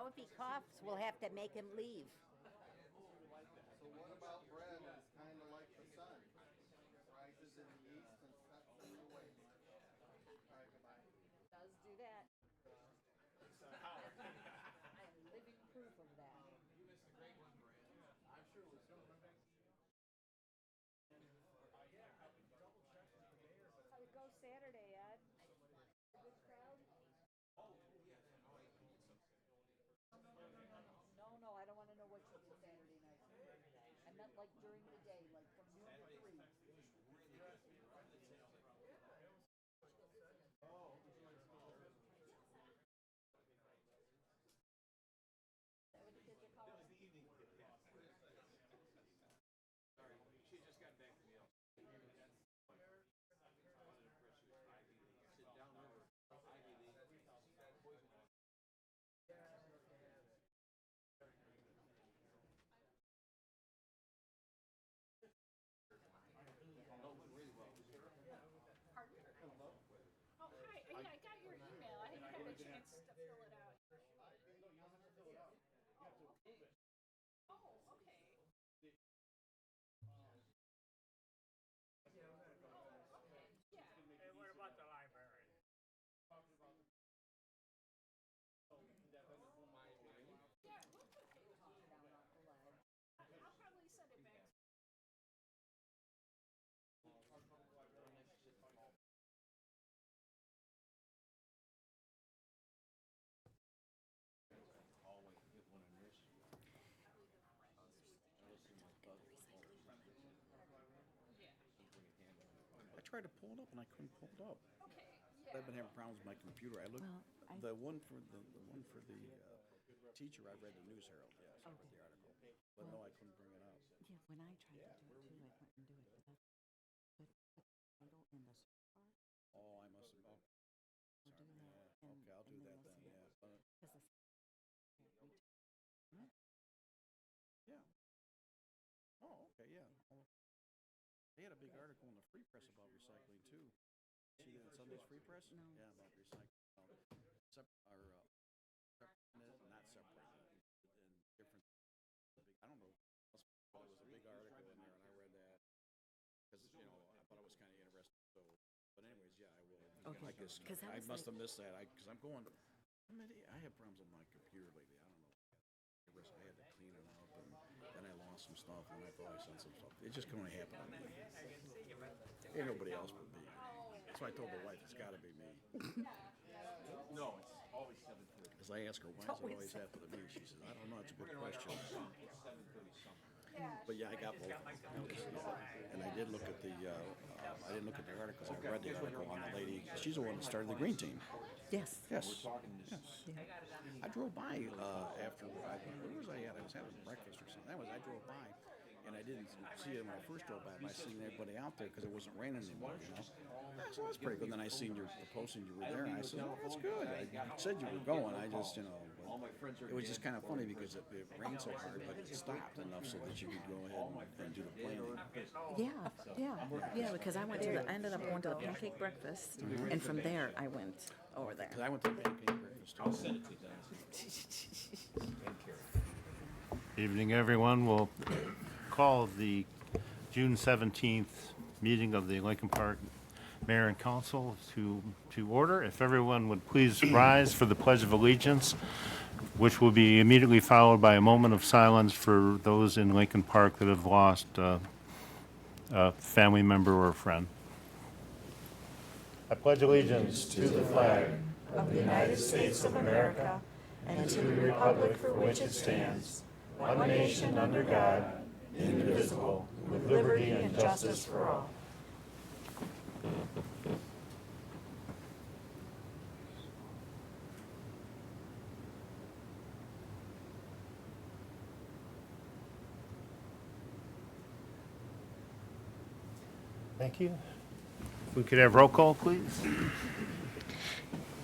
Now, if he coughs, we'll have to make him leave. So what about bread is kind of like the sun? Rises in the east and sets in the west. All right, goodbye. Does do that. I am living proof of that. How'd it go Saturday, Ed? A good crowd? No, I don't want to know what you did Saturday night. I meant like during the day, like from noon to 3. Is that what the kids are calling it? Oh, hi. Yeah, I got your email. I hadn't had a chance to fill it out. Oh, okay. Oh, okay. Yeah. And what about the library? Yeah, it looked okay. Down off the ledge. I'll probably send it back. I tried to pull it up and I couldn't pull it up. Okay. I've been having problems with my computer. I looked, the one for the teacher, I read the News Herald, yes, I read the article. But no, I couldn't bring it up. Yeah, when I tried to do it too, I couldn't do it, but that's, but title in the search bar, Oh, I must have, oh, we're sorry, doing that. yeah, okay, I'll do that then, yeah. But, Because yeah. Oh, okay, yeah. Oh, they had a big article in the Free Press about recycling too. See that in Sunday's Free Press? No. Yeah, about recycling. Not separated, and different. I don't know. But it was a big article in there, and I read that because I thought it was kind of interesting. So, but anyways, yeah, I will. Okay. I guess 'Cause I I was must like- have missed that. Because I'm going. I have problems with my computer lately. I don't know. I had to clean it up, and then I lost some stuff, and I thought I sent some stuff. It just can only happen to me. Ain't nobody else but me. That's why I told the wife it's got to be me. No, it's always 7:30. Because I asked her, why does it always have to be me? She says, I don't know. It's a good question. It's 7:30 something. But yeah, I got both. And I did look at I didn't look at the articles. I read the article on the lady. She's the one that started the green team. yes, Yes. Yes. I drove by after. Where was I at? I was having breakfast or something. I drove by, and I didn't see it when I first drove by. But I seen everybody out there because it wasn't raining anymore. So that's pretty good. Then I seen the posting you were there, and I said, "Oh, that's good." I said you were going. I just, it was just kind of funny because it rained so hard, but it stopped enough so that you could go ahead and do the planning. yeah, because I ended up going to the pancake breakfast, and from there I went over there. Because I went to the pancake breakfast. I'll send it to you, Dennis. Evening, everyone. We'll call the June 17th meeting of the Lincoln Park Mayor and Council to order. If everyone would please rise for the Pledge of Allegiance, which will be immediately followed by a moment of silence for those in Lincoln Park that have lost a family member or a friend. I pledge allegiance to the flag Of the United States of America and to the republic for which it stands, one nation under God, indivisible, with liberty and justice for all. Thank you. If we could have roll call, please.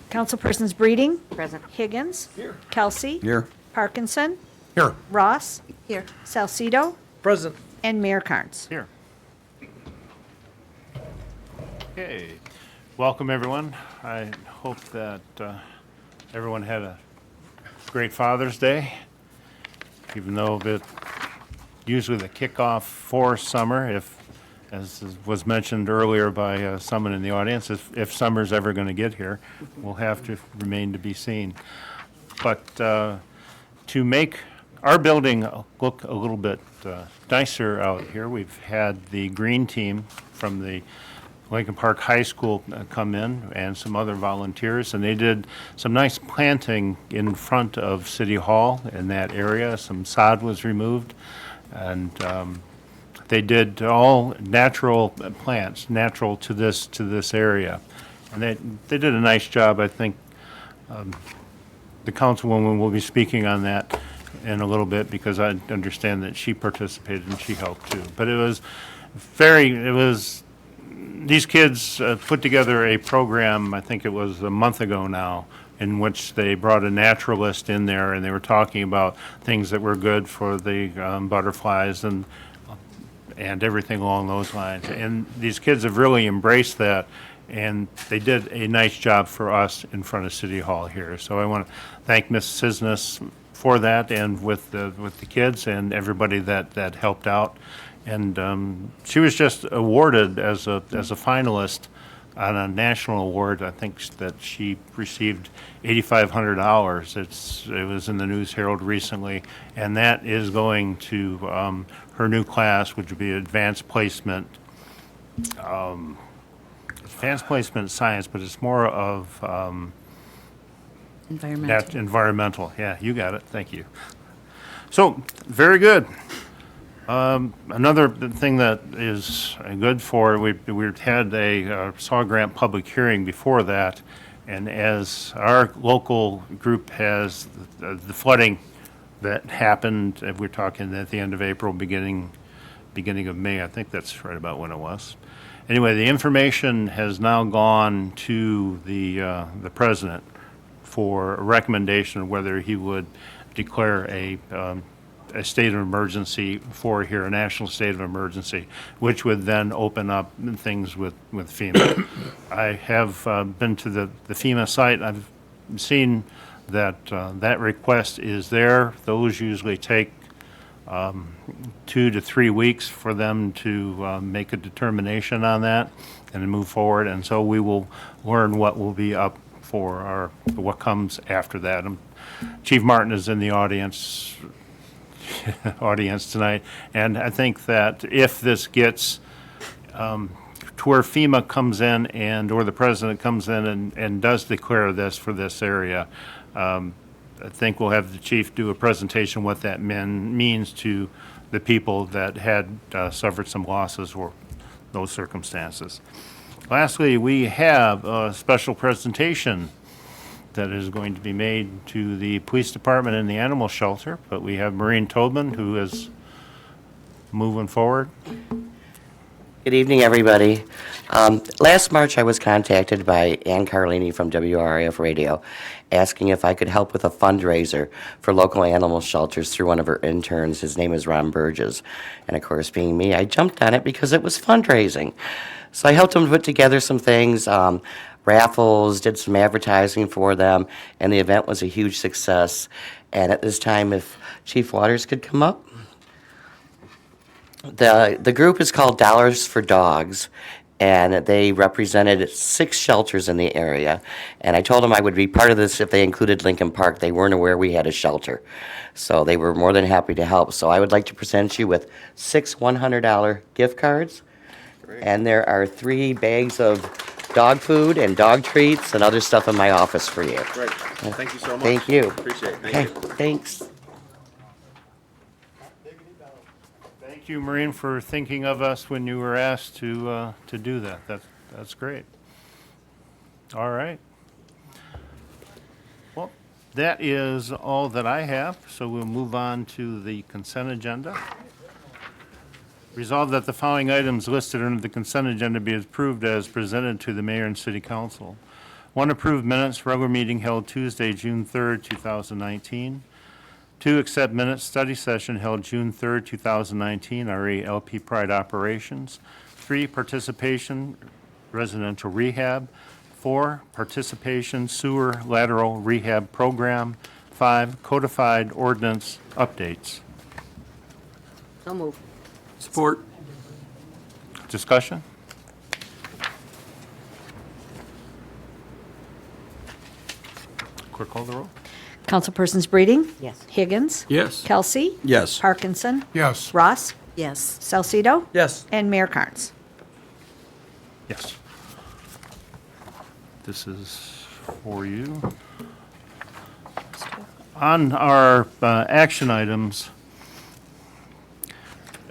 Councilpersons Breeding. Present. Higgins. Here. Kelsey. Here. Parkinson. Here. Ross. Here. Salcido. Present. And Mayor Carnes. Here. Okay. Welcome, everyone. I hope that everyone had a great Father's Day, even though it usually the kickoff for summer, if, as was mentioned earlier by someone in the audience, if summer's ever going to get here, will have to remain to be seen. But to make our building look a little bit nicer out here, we've had the green team from the Lincoln Park High School come in and some other volunteers, and they did some nice planting in front of City Hall in that area. Some sod was removed, and they did all natural plants, natural to this area, and they did a nice job. I think the councilwoman will be speaking on that in a little bit because I understand that she participated and she helped too. But these kids put together a program, I think it was a month ago now, in which they brought a naturalist in there and they were talking about things that were good for the butterflies and everything along those lines. And these kids have really embraced that, and they did a nice job for us in front of City Hall here. So I want to thank Ms. Cisnes for that, and with the kids and everybody that helped out. And she was just awarded as a finalist on a national award. I think that she received $8,500. It was in the News Herald recently, and that is going to her new class, which would be advanced placement science, but it's more of environmental. Yeah, you got it. Thank you. So, very good. Another thing that is good for, we had a SAW grant public hearing before that, and as our local group has the flooding that happened, we're talking at the end of April, beginning of May, I think that's right about when it was. Anyway, the information has now gone to the president for a recommendation of whether he would declare a state of emergency for here, a national state of emergency, which would then open up things with FEMA. I have been to the FEMA site. I've seen that that request is there. Those usually take 2 to 3 weeks for them to make a determination on that and move forward. And so we will learn what will be up for what comes after that. Chief Martin is in the audience tonight, and I think that if this gets to where FEMA comes in or the president comes in and does declare this for this area, I think we'll have the chief do a presentation what that means to the people that had suffered some losses or those circumstances. Lastly, we have a special presentation that is going to be made to the police department and the animal shelter, but we have Maureen Tobin, who is moving forward. Good evening, everybody. Last March, I was contacted by Ann Carlini from WRIF Radio asking if I could help with a fundraiser for local animal shelters through one of her interns. His name is Ron Burgess. And of course, being me, I jumped on it because it was fundraising. So I helped him put together some things, raffles, did some advertising for them, and the event was a huge success. And at this time, if Chief Waters could come up. The group is called Dollars for Dogs, and they represented 6 shelters in the area. And I told them I would be part of this if they included Lincoln Park. They weren't aware we had a shelter. So they were more than happy to help. So I would like to present you with 6 $100 gift cards. Great. And there are 3 bags of dog food and dog treats and other stuff in my office for you. Great. Thank you so much. Thank you. Appreciate it. Thank Okay, you. thanks. Thank you, Maureen, for thinking of us when you were asked to do that. That's great. All right. Well, that is all that I have, so we'll move on to the consent agenda. Resolved that the following items listed under the consent agenda be approved as presented to the mayor and city council. 1, approved minutes, regular meeting held Tuesday, June 3rd, 2019. 2, accept minutes, study session held June 3rd, 2019, RA LP Pride Operations. 3, participation, residential rehab. 4, participation, sewer lateral rehab program. 2005 codified ordinance updates. So move. Support. Discussion? Clerk call the roll. Councilpersons Breeding? Yes. Higgins? Yes. Kelsey? Yes. Parkinson? Yes. Ross? Yes. Salcido? Yes. And Mayor Carnes. Yes. This is for you. On our action items,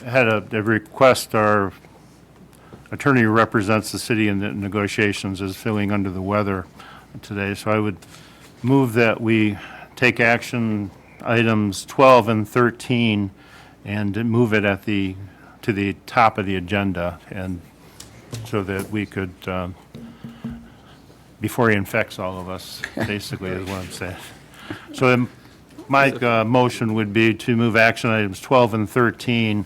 I had a request. Our attorney who represents the city in the negotiations is feeling under the weather today, so I would move that we take action items 12 and 13 and move it at to the top of the agenda, and so that we could, before he infects all of us, basically is what I'm saying. So my motion would be to move action items 12 and 13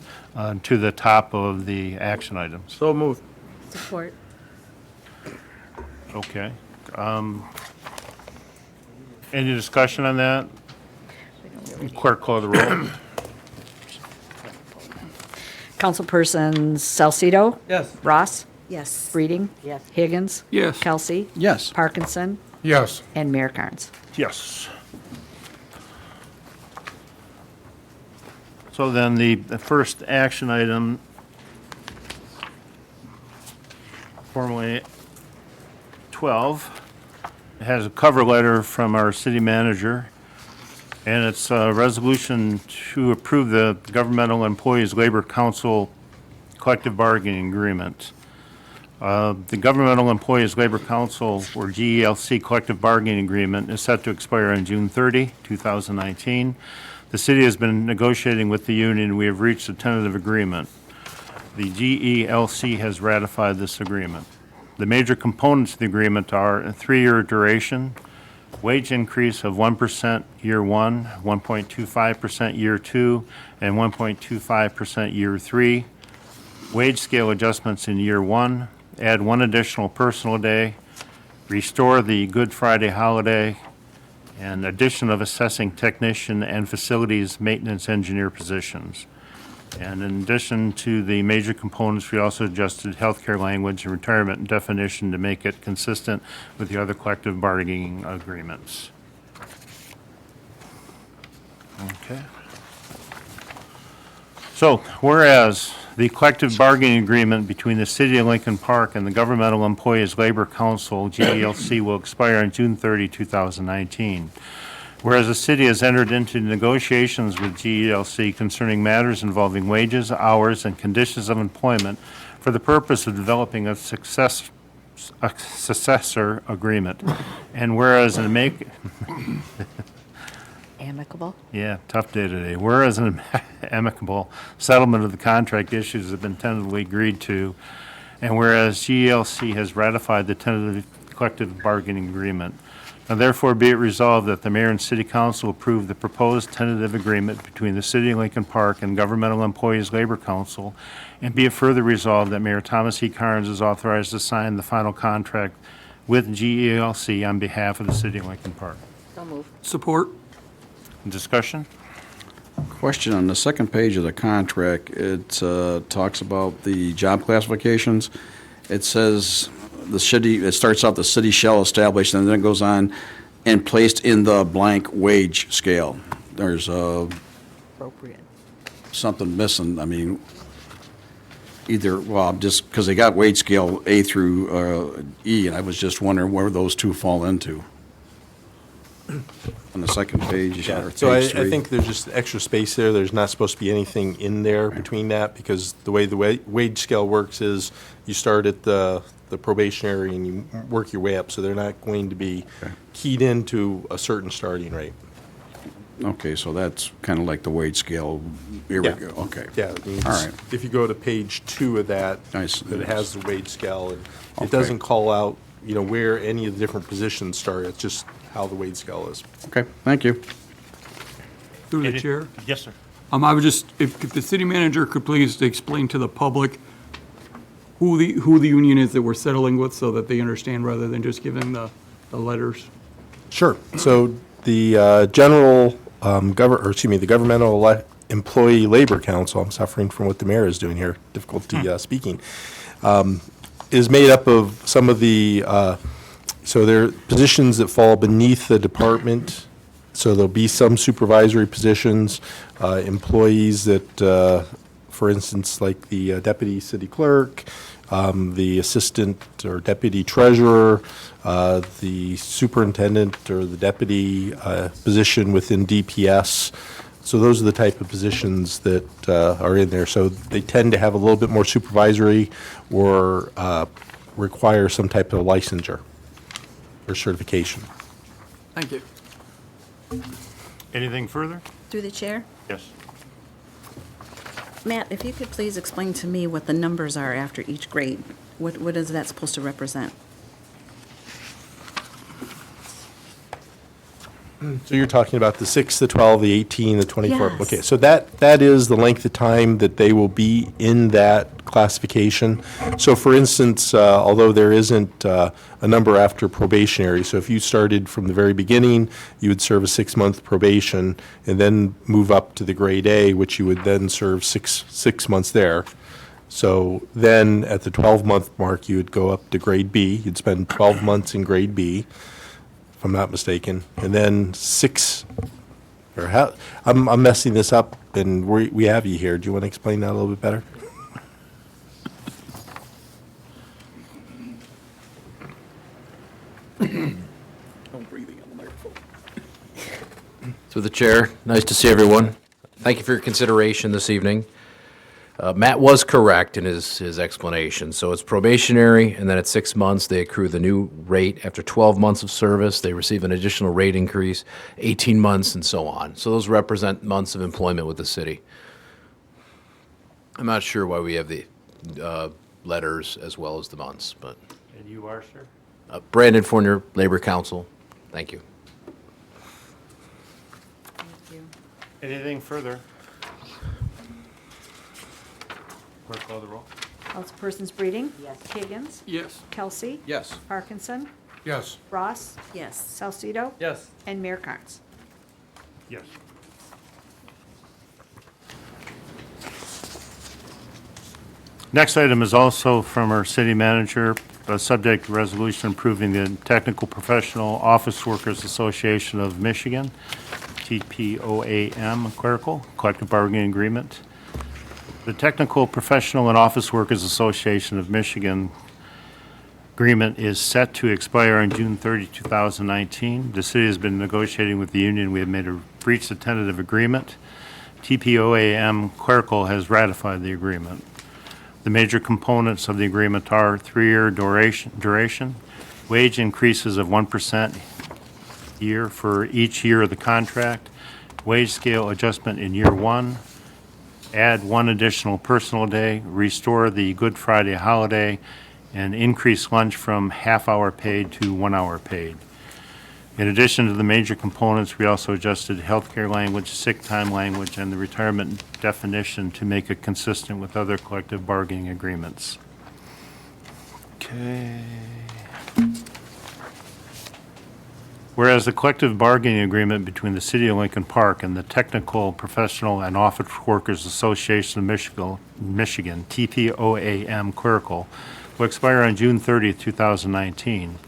to the top of the action items. So moved. Support. Okay. Any discussion on that? Clerk, call the roll. Councilpersons Salcido? Yes. Ross? Yes. Breeding? Yes. Higgins? Yes. Kelsey? Yes. Parkinson? Yes. And Mayor Carnes. Yes. So then the first action item, formally 12, has a cover letter from our city manager, and it's a resolution to approve the Governmental Employees Labor Council collective bargaining agreement. The Governmental Employees Labor Council, or GELC, collective bargaining agreement is set to expire on June 30, 2019. The city has been negotiating with the union. We have reached a tentative agreement. The GELC has ratified this agreement. The major components of the agreement are a 3-year duration, wage increase of 1% year 1, 1.25% year 2, and 1.25% year 3, wage scale adjustments in year 1, add 1 additional personal day, restore the Good Friday holiday, and addition of assessing technician and facilities maintenance engineer positions. And in addition to the major components, we also adjusted healthcare language and retirement definition to make it consistent with the other collective bargaining agreements. Okay. So, whereas the collective bargaining agreement between the City of Lincoln Park and the Governmental Employees Labor Council, GELC, will expire on June 30, 2019. Whereas the city has entered into negotiations with GELC concerning matters involving wages, hours, and conditions of employment for the purpose of developing a successor agreement. And whereas Amicable? Yeah, tough day today. Whereas an amicable settlement of the contract issues have been tentatively agreed to, and whereas GELC has ratified the tentative collective bargaining agreement, now therefore be it resolved that the mayor and city council approve the proposed tentative agreement between the City of Lincoln Park and Governmental Employees Labor Council, and be it further resolved that Mayor Thomas E. Carnes is authorized to sign the final contract with GELC on behalf of the City of Lincoln Park. So move. Support. Discussion? Question on the second page of the contract, it talks about the job classifications. It says the city, it starts out the city shall establish, and then it goes on, and placed in the blank wage scale. There's Appropriate. something missing. I mean, either, well, just because they got wage scale A through E, and I was just wondering where those two fall into. On the second page, Yeah, or so I page 3. think there's just extra space there. There's not supposed to be anything in there between that, because the way wage scale works is you start at the probationary and you work your way up, so they're not going to be keyed into a certain starting rate. Okay, so that's kind of like the wage scale. Here we Yeah. go, okay. Yeah, I mean, All right. if you go to page 2 of that, Nice. that it has the wage scale, and Okay. it doesn't call out, where any of the different positions start. It's just how the wage scale is. Okay, thank you. Through the chair. Yes, sir. I would just, if the city manager could please explain to the public who the union is that we're settling with, so that they understand, rather than just giving the letters. Sure. So the general the Governmental Employee Labor Council, I'm suffering from what the mayor is doing here, difficulty speaking, is made up of some of the, so there are positions that fall beneath the department. So there'll be some supervisory positions, employees that, for instance, like the deputy city clerk, the assistant or deputy treasurer, the superintendent or the deputy position within DPS. So those are the type of positions that are in there. So they tend to have a little bit more supervisory or require some type of licensure or certification. Thank you. Anything further? Through the chair? Yes. Matt, if you could please explain to me what the numbers are after each grade. What is that supposed to represent? So you're talking about the 6, the 12, the 18, the 24? Yes. Okay, so that is the length of time that they will be in that classification. So for instance, although there isn't a number after probationary, so if you started from the very beginning, you would serve a 6-month probation and then move up to the grade A, which you would then serve six months there. So then at the 12-month mark, you would go up to grade B. You'd spend 12 months in grade B, if I'm not mistaken, and then I'm messing this up, and we have you here. Do you want to explain that a little bit better? No breathing on the microphone. Through the chair, nice to see everyone. Thank you for your consideration this evening. Matt was correct in his explanation. So it's probationary, and then at 6 months, they accrue the new rate. After 12 months of service, they receive an additional rate increase, 18 months, and so on. So those represent months of employment with the city. I'm not sure why we have the letters as well as the months, but. And you are, sir? Brandon Fournier, Labor Council. Thank you. Thank you. Anything further? Clerk, call the roll. Councilpersons Breeding? Yes. Higgins? Yes. Kelsey? Yes. Parkinson? Yes. Ross? Yes. Salcido? Yes. And Mayor Carnes. Yes. Next item is also from our city manager, a subject resolution approving the Technical Professional Office Workers Association of Michigan, TPOAM clerical collective bargaining agreement. The Technical Professional and Office Workers Association of Michigan agreement is set to expire on June 30, 2019. The city has been negotiating with the union. We have reached a tentative agreement. TPOAM clerical has ratified the agreement. The major components of the agreement are 3-year duration, wage increases of 1% year for each year of the contract, wage scale adjustment in year 1, add 1 additional personal day, restore the Good Friday holiday, and increase lunch from half-hour paid to 1 hour paid. In addition to the major components, we also adjusted healthcare language, sick time language, and the retirement definition to make it consistent with other collective bargaining agreements. Okay. Whereas the collective bargaining agreement between the City of Lincoln Park and the Technical Professional and Office Workers Association of Michigan, TPOAM clerical, will expire on June 30th, 2019.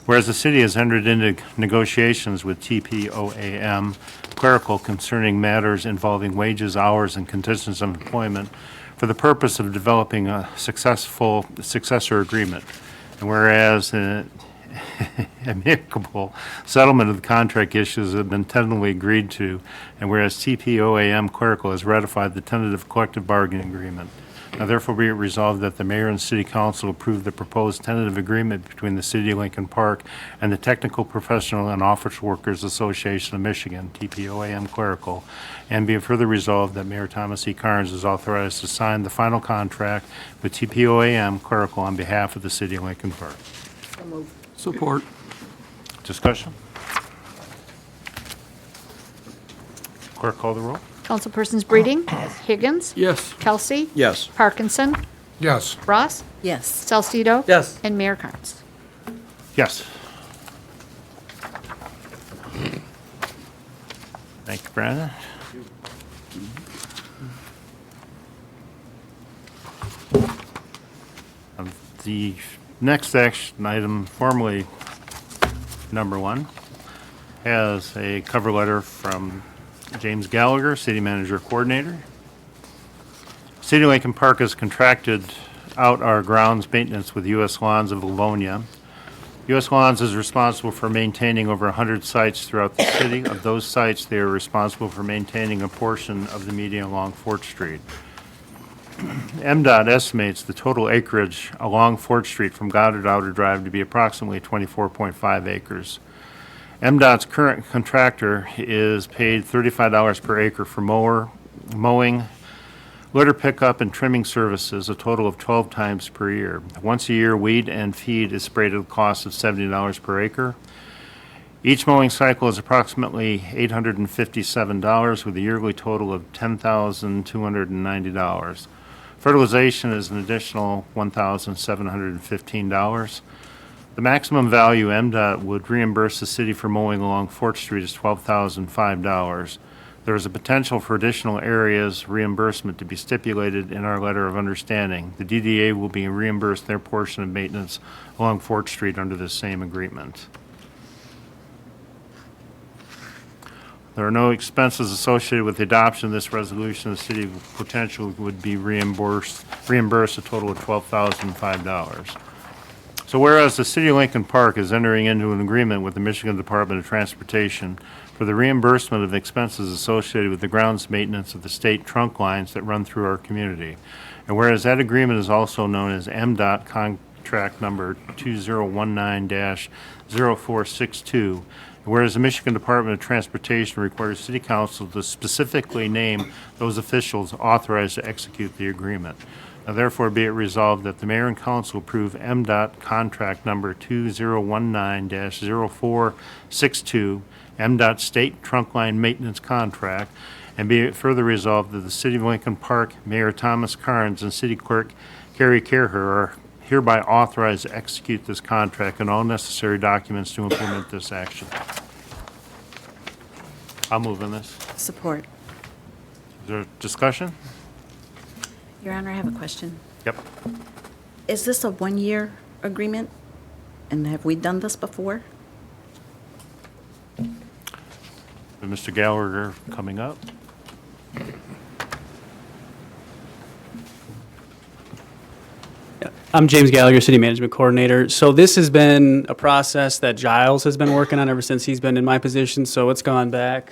Whereas the city has entered into negotiations with TPOAM clerical concerning matters involving wages, hours, and conditions of employment for the purpose of developing a successful successor agreement. And whereas amicable settlement of the contract issues have been tentatively agreed to, and whereas TPOAM clerical has ratified the tentative collective bargaining agreement. Now therefore be it resolved that the mayor and city council approve the proposed tentative agreement between the City of Lincoln Park and the Technical Professional and Office Workers Association of Michigan, TPOAM clerical, and be it further resolved that Mayor Thomas E. Carnes is authorized to sign the final contract with TPOAM clerical on behalf of the City of Lincoln Park. So moved. Support. Discussion? Clerk, call the roll. Councilpersons Breeding? Higgins? Yes. Kelsey? Yes. Parkinson? Yes. Ross? Yes. Salcido? Yes. And Mayor Carnes. Yes. Thank you, Brandon. The next action item, formally number 1, has a cover letter from James Gallagher, City Manager Coordinator. City of Lincoln Park has contracted out our grounds maintenance with U.S. Lawns of Livonia. U.S. Lawns is responsible for maintaining over 100 sites throughout the city. Of those sites, they are responsible for maintaining a portion of the median along Fort Street. MDOT estimates the total acreage along Fort Street from Goddard to Outer Drive to be approximately 24.5 acres. MDOT's current contractor is paid $35 per acre for mowing, litter pickup, and trimming services, a total of 12 times per year. Once a year, weed and feed is sprayed at a cost of $70 per acre. Each mowing cycle is approximately $857, with a yearly total of $10,290. Fertilization is an additional $1,715. The maximum value MDOT would reimburse the city for mowing along Fort Street is $12,005. There is a potential for additional areas reimbursement to be stipulated in our letter of understanding. The DDA will be reimbursed their portion of maintenance along Fort Street under the same agreement. There are no expenses associated with the adoption of this resolution. The city potentially would be reimbursed a total of $12,005. So whereas the City of Lincoln Park is entering into an agreement with the Michigan Department of Transportation for the reimbursement of expenses associated with the grounds maintenance of the state trunk lines that run through our community. And whereas that agreement is also known as MDOT contract number 2019-0462, whereas the Michigan Department of Transportation requires City Council to specifically name those officials authorized to execute the agreement. Now therefore be it resolved that the Mayor and Council approve MDOT contract number 2019-0462, MDOT State Trunk Line Maintenance Contract, and be it further resolved that the City of Lincoln Park Mayor Thomas Carnes and City Clerk Carrie Kerher are hereby authorized to execute this contract and all necessary documents to implement this action. I'll move on this. Support. Is there discussion? Your Honor, I have a question. Yep. Is this a one-year agreement? And have we done this before? Mr. Gallagher coming up. I'm James Gallagher, City Management Coordinator. So this has been a process that Giles has been working on ever since he's been in my position. So it's gone back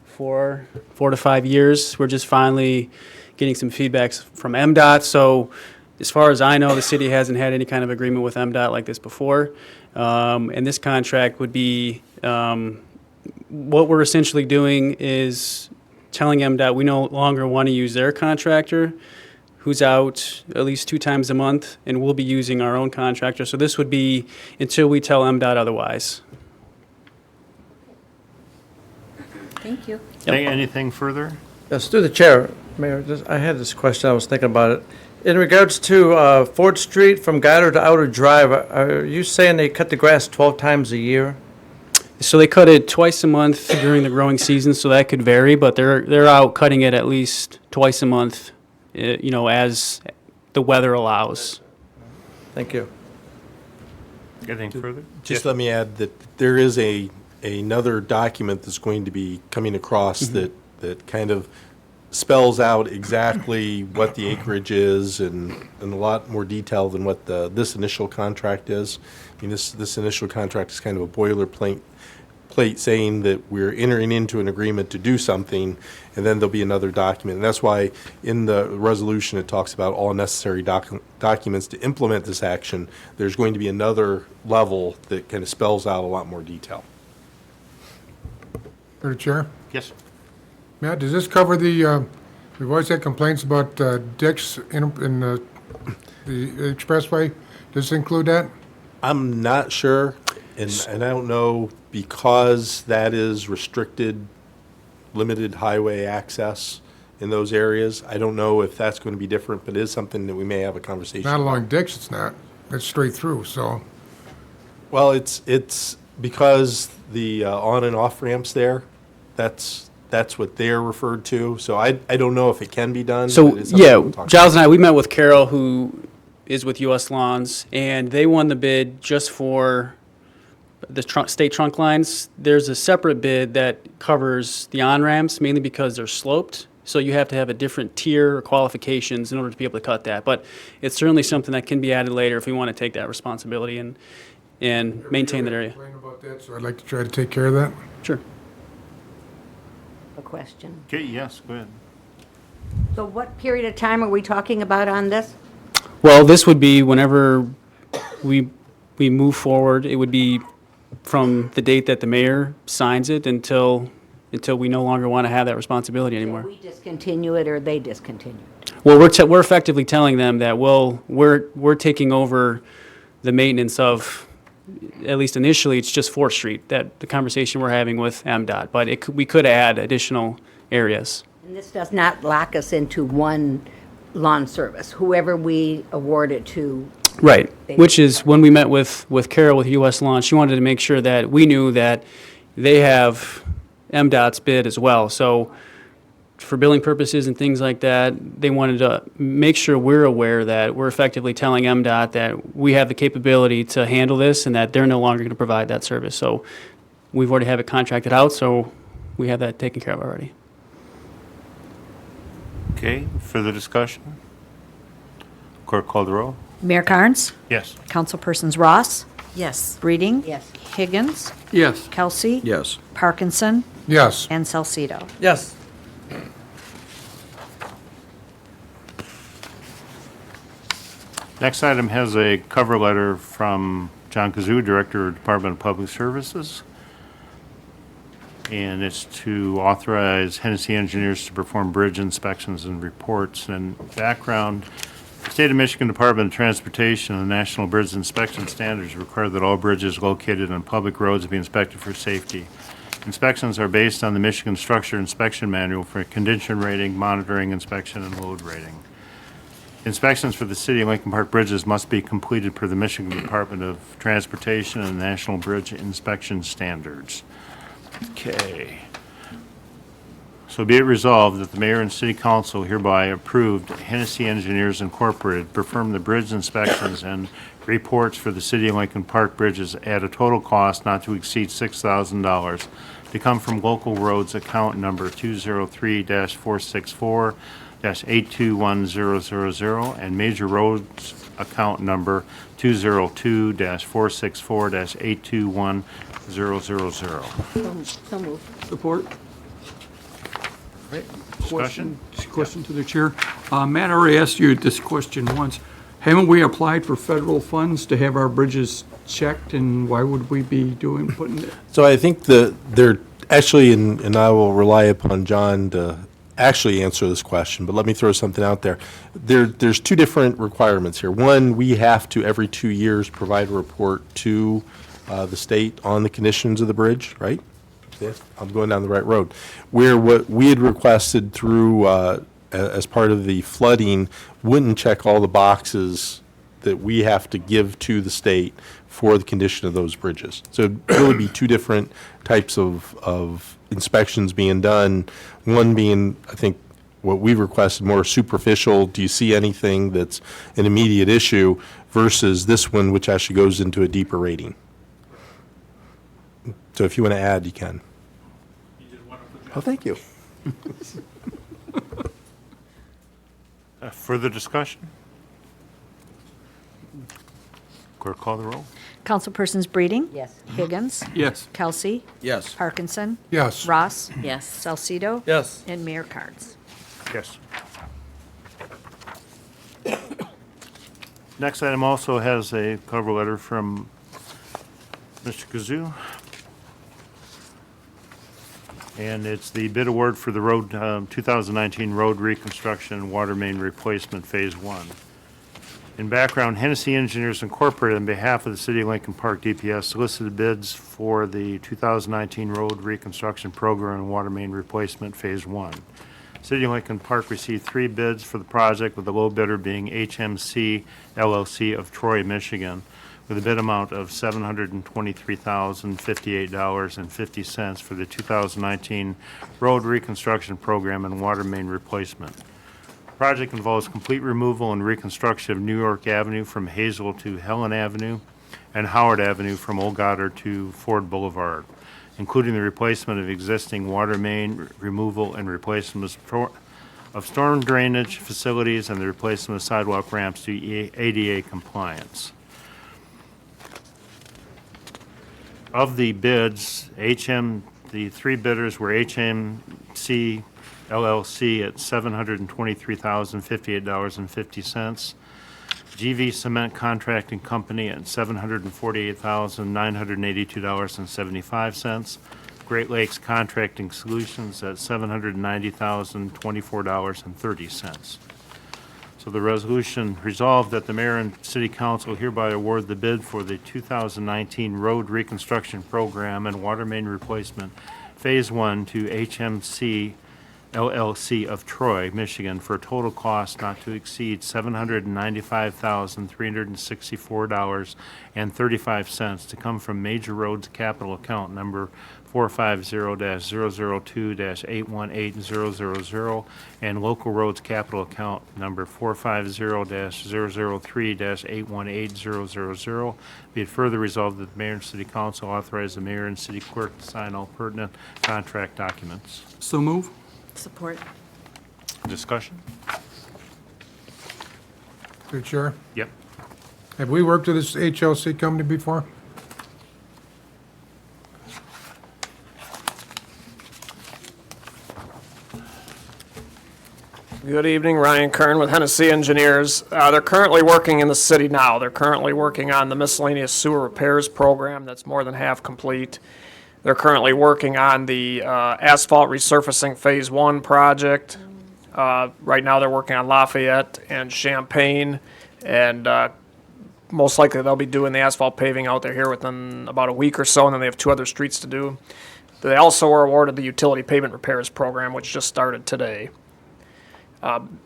4 to 5 years. We're just finally getting some feedbacks from MDOT. So as far as I know, the city hasn't had any kind of agreement with MDOT like this before. And this contract would be, what we're essentially doing is telling MDOT we no longer want to use their contractor, who's out at least 2 times a month, and we'll be using our own contractor. So this would be until we tell MDOT otherwise. Thank you. Anything further? Yes, through the chair, Mayor, I had this question, I was thinking about it. In regards to Fort Street from Goddard to Outer Drive, are you saying they cut the grass 12 times a year? So they cut it twice a month during the growing season, so that could vary, but they're out cutting it at least twice a month, as the weather allows. Thank you. Anything further? Just let me add that there is another document that's going to be coming across that kind of spells out exactly what the acreage is and a lot more detail than what this initial contract is. I mean, this initial contract is kind of a boilerplate saying that we're entering into an agreement to do something, and then there'll be another document. And that's why in the resolution it talks about all necessary documents to implement this action. There's going to be another level that kind of spells out a lot more detail. Through the chair. Yes. Matt, does this cover the, we've always had complaints about ditch in the expressway. Does this include that? I'm not sure, and I don't know, because that is restricted, limited highway access in those areas. I don't know if that's going to be different, but it is something that we may have a conversation Not about. along Dix, it's not. It's straight through, so. Well, it's because the on and off ramps there, that's that's what they're referred to. So I don't know if it can be done. So, but it's something yeah, we'll talk Giles and I, we met with Carol, who is with U.S. Lawns, and they won the bid just for the state trunk lines. There's a separate bid that covers the on-ramps, mainly because they're sloped. So you have to have a different tier or qualifications in order to be able to cut that. But it's certainly something that can be added later if we want to take that responsibility and maintain that area. Complain about that, so I'd like to try to take care of that. Sure. A question. Okay, yes, go ahead. So what period of time are we talking about on this? Well, this would be whenever we move forward. It would be from the date that the mayor signs it until we no longer want to have that responsibility anymore. We discontinue it or they discontinue it? Well, we're effectively telling them that we're taking over the maintenance of, at least initially, it's just 4th Street, that the conversation we're having with MDOT, but we could add additional areas. And this does not lock us into one lawn service. Whoever we award it to. Right, which is when we met with Carol with U.S. Lawn, she wanted to make sure that we knew that they have MDOT's bid as well. So for billing purposes and things like that, they wanted to make sure we're aware that we're effectively telling MDOT that we have the capability to handle this and that they're no longer going to provide that service. So we've already have it contracted out, so we have that taken care of already. Okay, further discussion? Clerk call the roll. Mayor Carnes? Yes. Councilpersons Ross? Yes. Breeding? Yes. Higgins? Yes. Kelsey? Yes. Parkinson? Yes. And Salcido. Yes. Next item has a cover letter from John Kazoo, Director of Department of Public Services. And it's to authorize Hennessy engineers to perform bridge inspections and reports. And background, the State of Michigan Department of Transportation and the National Bridge Inspection Standards require that all bridges located on public roads be inspected for safety. Inspections are based on the Michigan Structure Inspection Manual for condition rating, monitoring, inspection, and load rating. Inspections for the city of Lincoln Park bridges must be completed per the Michigan Department of Transportation and National Bridge Inspection Standards. Okay. So be it resolved that the mayor and city council hereby approved Hennessy Engineers Incorporated perform the bridge inspections and reports for the city of Lincoln Park bridges at a total cost not to exceed $6,000 to come from local roads account number 203-464-821000 and major roads account number 202-464-821000. So moved. Support. Discussion? Question to the chair. Matt already asked you this question once. Haven't we applied for federal funds to have our bridges checked, and why would we be putting it? So I think they're actually, and I will rely upon John to actually answer this question, but let me throw something out there. There's 2 different requirements here. One, we have to every 2 years provide a report to the state on the conditions of the bridge, right? Yeah, I'm going down the right road. Where what we had requested through, as part of the flooding, wouldn't check all the boxes that we have to give to the state for the condition of those bridges. So it'd really be 2 different types of inspections being done. One being, I think, what we've requested, more superficial, do you see anything that's an immediate issue, versus this one, which actually goes into a deeper rating. So if you want to add, you can. Oh, thank you. Further discussion? Clerk call the roll. Councilpersons Breeding? Yes. Higgins? Yes. Kelsey? Yes. Parkinson? Yes. Ross? Yes. Salcido? Yes. And Mayor Carnes. Yes. Next item also has a cover letter from Mr. Kazoo. And it's the bid award for the road, 2019 road reconstruction and water main replacement Phase 1. In background, Hennessy Engineers Incorporated, on behalf of the City of Lincoln Park DPS, solicited bids for the 2019 road reconstruction program and water main replacement Phase 1. City of Lincoln Park received 3 bids for the project, with the low bidder being HMC LLC of Troy, Michigan, with a bid amount of $723,058.50 for the 2019 road reconstruction program and water main replacement. The project involves complete removal and reconstruction of New York Avenue from Hazel to Helen Avenue and Howard Avenue from Old Goddard to Ford Boulevard, including the replacement of existing water main removal and replacement of storm drainage facilities and the replacement of sidewalk ramps to ADA compliance. Of the bids, the three bidders were HMC LLC at $723,058.50, GV Cement Contracting Company at $748,982.75, Great Lakes Contracting Solutions at $790,024.30. So the resolution resolved that the mayor and city council hereby award the bid for the 2019 road reconstruction program and water main replacement Phase 1 to HMC LLC of Troy, Michigan, for a total cost not to exceed $795,364.35 to come from Major Roads Capital Account number 450-002-818000 and Local Roads Capital Account number 450-003-818000. Be it further resolved that the mayor and city council authorize the mayor and city clerk to sign all pertinent contract documents. So move. Support. Discussion? Through the chair. Yep. Have we worked with this HLC company before? Good evening, Ryan Kern with Hennessy Engineers. They're currently working in the city now. They're currently working on the miscellaneous sewer repairs program that's more than half complete. They're currently working on the asphalt resurfacing Phase 1 project. Right now they're working on Lafayette and Champaign, and most likely they'll be doing the asphalt paving out there here within about a week or so, and then they have 2 other streets to do. They also were awarded the utility pavement repairs program, which just started today.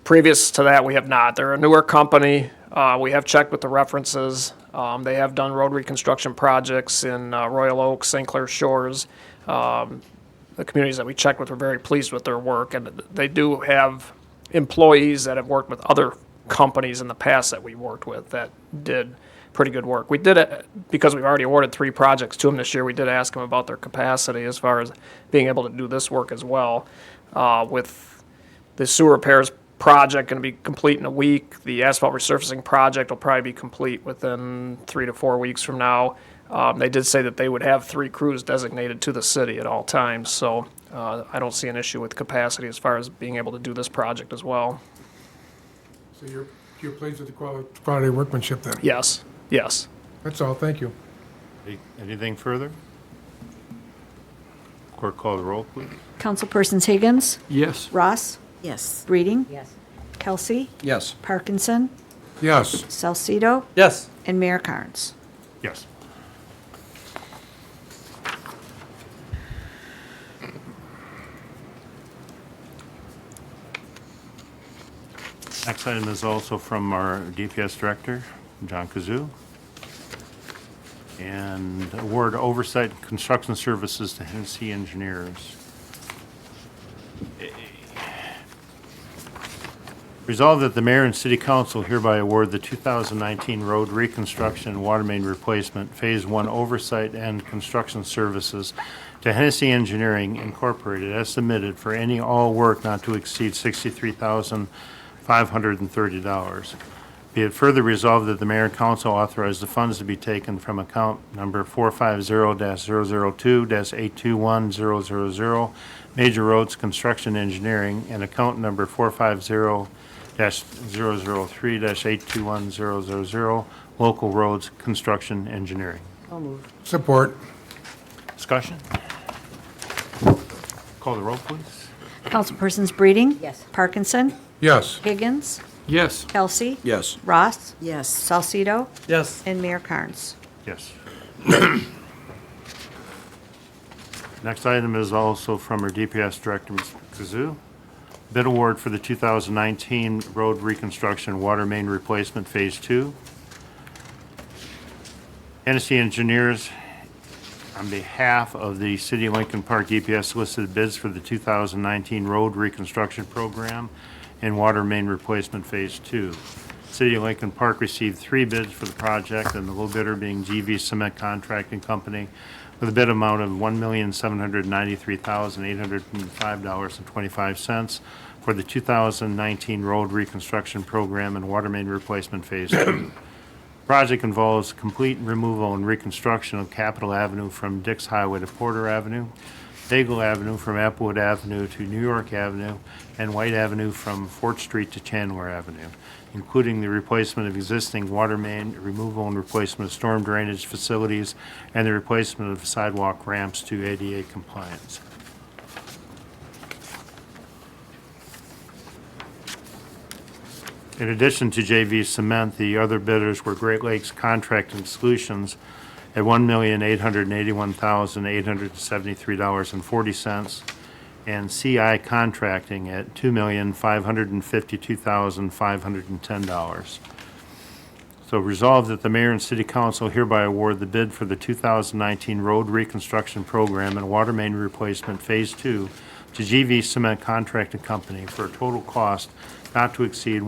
Previous to that, we have not. They're a newer company. We have checked with the references. They have done road reconstruction projects in Royal Oak, St. Clair Shores. The communities that we checked with were very pleased with their work, and they do have employees that have worked with other companies in the past that we worked with that did pretty good work. We did it because we've already awarded 3 projects to them this year. We did ask them about their capacity as far as being able to do this work as well. With the sewer repairs project going to be complete in a week. The asphalt resurfacing project will probably be complete within 3 to 4 weeks from now. They did say that they would have 3 crews designated to the city at all times, so I don't see an issue with capacity as far as being able to do this project as well. So you're pleased with the quality of workmanship then? Yes, yes. That's all, thank you. Anything further? Clerk, call the roll, please. Councilpersons Higgins? Yes. Ross? Yes. Breeding? Yes. Kelsey? Yes. Parkinson? Yes. Salcido? Yes. And Mayor Carnes. Yes. Next item is also from our DPS Director, John Kazoo. And award oversight and construction services to Hennessy Engineers. Resolved that the mayor and city council hereby award the 2019 road reconstruction and water main replacement Phase 1 oversight and construction services to Hennessy Engineering Incorporated as submitted for any all work not to exceed $63,530. Be it further resolved that the mayor and council authorize the funds to be taken from account number 450-002-821000, Major Roads Construction Engineering, and account number 450-003-821000, Local Roads Construction Engineering. I'll move. Support. Discussion? Call the roll, please. Councilpersons Breeding? Yes. Parkinson? Yes. Higgins? Yes. Kelsey? Yes. Ross? Yes. Salcido? Yes. And Mayor Carnes. Yes. Next item is also from our DPS Director, Mr. Kazoo. Bid award for the 2019 road reconstruction water main replacement Phase 2. Hennessy Engineers, on behalf of the City of Lincoln Park DPS, solicited bids for the 2019 road reconstruction program and water main replacement Phase 2. City of Lincoln Park received 3 bids for the project, and the low bidder being GV Cement Contracting Company with a bid amount of $1,793,805.25 for the 2019 road reconstruction program and water main replacement Phase 2. Project involves complete removal and reconstruction of Capitol Avenue from Dix Highway to Porter Avenue, Bagel Avenue from Applewood Avenue to New York Avenue, and White Avenue from Fort Street to Chandler Avenue, including the replacement of existing water main, removal and replacement of storm drainage facilities, and the replacement of sidewalk ramps to ADA compliance. In addition to JV Cement, the other bidders were Great Lakes Contracting Solutions at $1,881,873.40 and CI Contracting at $2,552,510. So resolved that the mayor and city council hereby award the bid for the 2019 road reconstruction program and water main replacement Phase 2 to GV Cement Contracting Company for a total cost not to exceed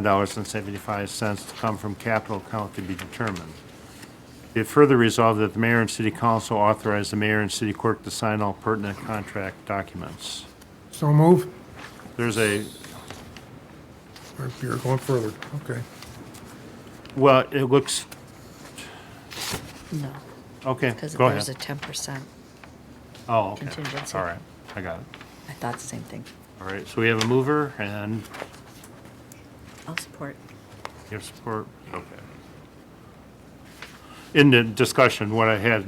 $1,973,185.75 to come from capital account to be determined. Be it further resolved that the mayor and city council authorize the mayor and city clerk to sign all pertinent contract documents. So move. There's a, You're going further, okay. well, it looks, No, okay, because go there's a ahead. 10% Oh, okay. contingency. All right, I got it. I thought the same thing. All right, so we have a mover and I'll support. your support, okay. In the discussion, what I had,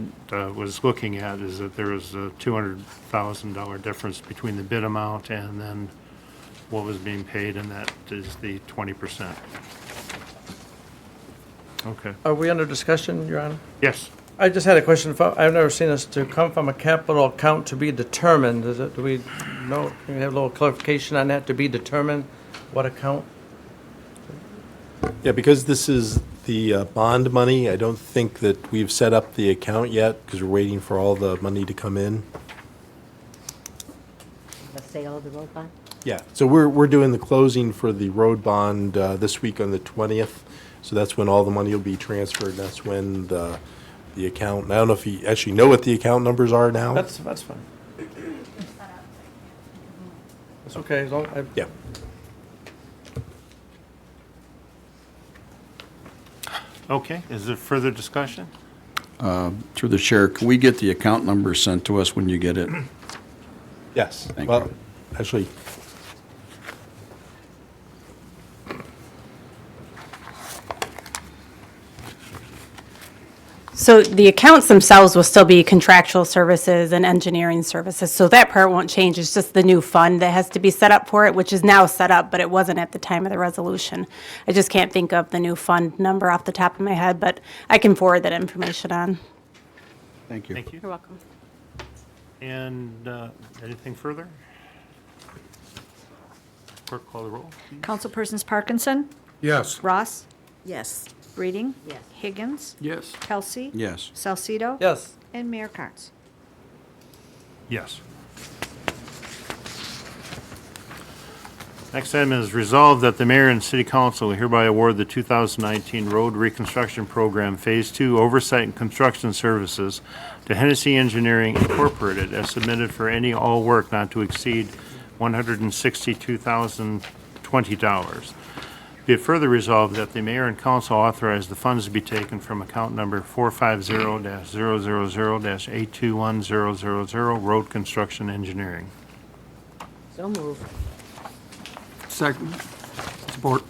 was looking at is that there was a $200,000 difference between the bid amount and then what was being paid, and that is the 20%. Okay, Are we under discussion, Your Honor? yes. I just had a question. I've never seen this to come from a capital account to be determined. Is it, do we know, can we have a little clarification on that, to be determined? What account? Yeah, because this is the bond money, I don't think that we've set up the account yet because we're waiting for all the money to come in. The sale of the road bond? Yeah, so we're doing the closing for the road bond this week on the 20th. So that's when all the money will be transferred. That's when the account, I don't know if you actually know what the account numbers are now. That's fine. It's okay, as long, Yeah. Okay, is there further discussion? Through the chair, can we get the account number sent to us when you get it? Yes. Thank Well, you. actually, So the accounts themselves will still be contractual services and engineering services, so that part won't change. It's just the new fund that has to be set up for it, which is now set up, but it wasn't at the time of the resolution. I just can't think of the new fund number off the top of my head, but I can forward that information on. Thank you. Thank you. You're welcome. And anything further? Clerk, call the roll, please. Councilpersons Parkinson? Yes. Ross? Yes. Breeding? Yes. Higgins? Yes. Kelsey? Yes. Salcido? yes. And Mayor Carnes. Yes. Next item is resolved that the mayor and city council hereby award the 2019 road reconstruction program Phase 2 oversight and construction services to Hennessy Engineering Incorporated as submitted for any all work not to exceed $162,020. Be it further resolved that the mayor and council authorize the funds to be taken from account number 450-000-821000 road construction engineering. So move. Second. Support.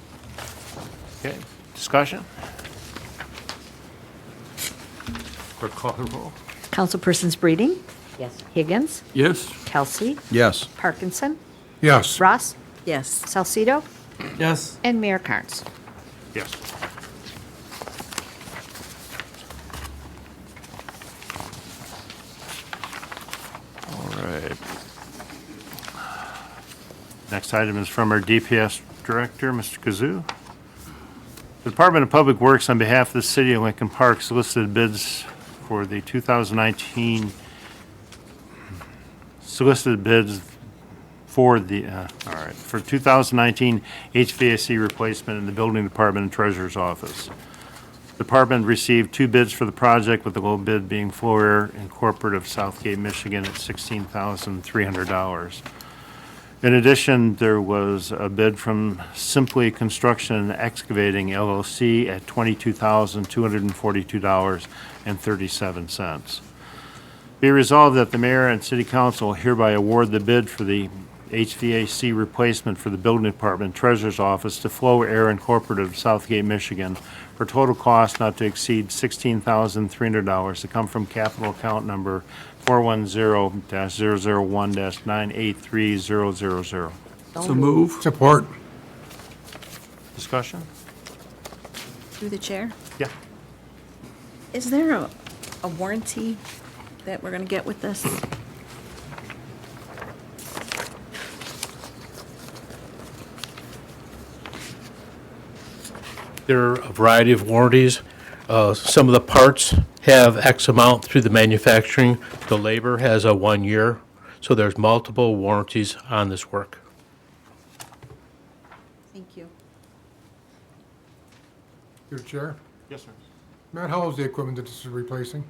Okay, discussion? Clerk, call the roll. Councilpersons Breeding? Yes. Higgins? Yes. Kelsey? Yes. Parkinson? Yes. Ross? Yes. Salcido? Yes. And Mayor Carnes. Yes. All right. Next item is from our DPS director, Mr. Kazoo. The Department of Public Works, on behalf of the City of Lincoln Park, solicited bids for the 2019, for 2019 HVAC replacement in the Building Department and Treasurer's Office. The department received 2 bids for the project, with the low bid being Flow Air Incorporated of Southgate, Michigan at $16,300. In addition, there was a bid from Simply Construction and Excavating LLC at $22,242.37. Be resolved that the mayor and city council hereby award the bid for the HVAC replacement for the building department treasurer's office to Flow Air Incorporated of Southgate, Michigan, for total cost not to exceed $16,300 to come from capital account number 410-001-983000. So move. Support. Discussion? Through the chair. Yeah. Is there a warranty that we're going to get with this? There are a variety of warranties. Some of the parts have X amount through the manufacturing. The labor has a 1 year. So there's multiple warranties on this work. Thank you. Through the chair. Yes, sir. Matt, how old is the equipment that this is replacing?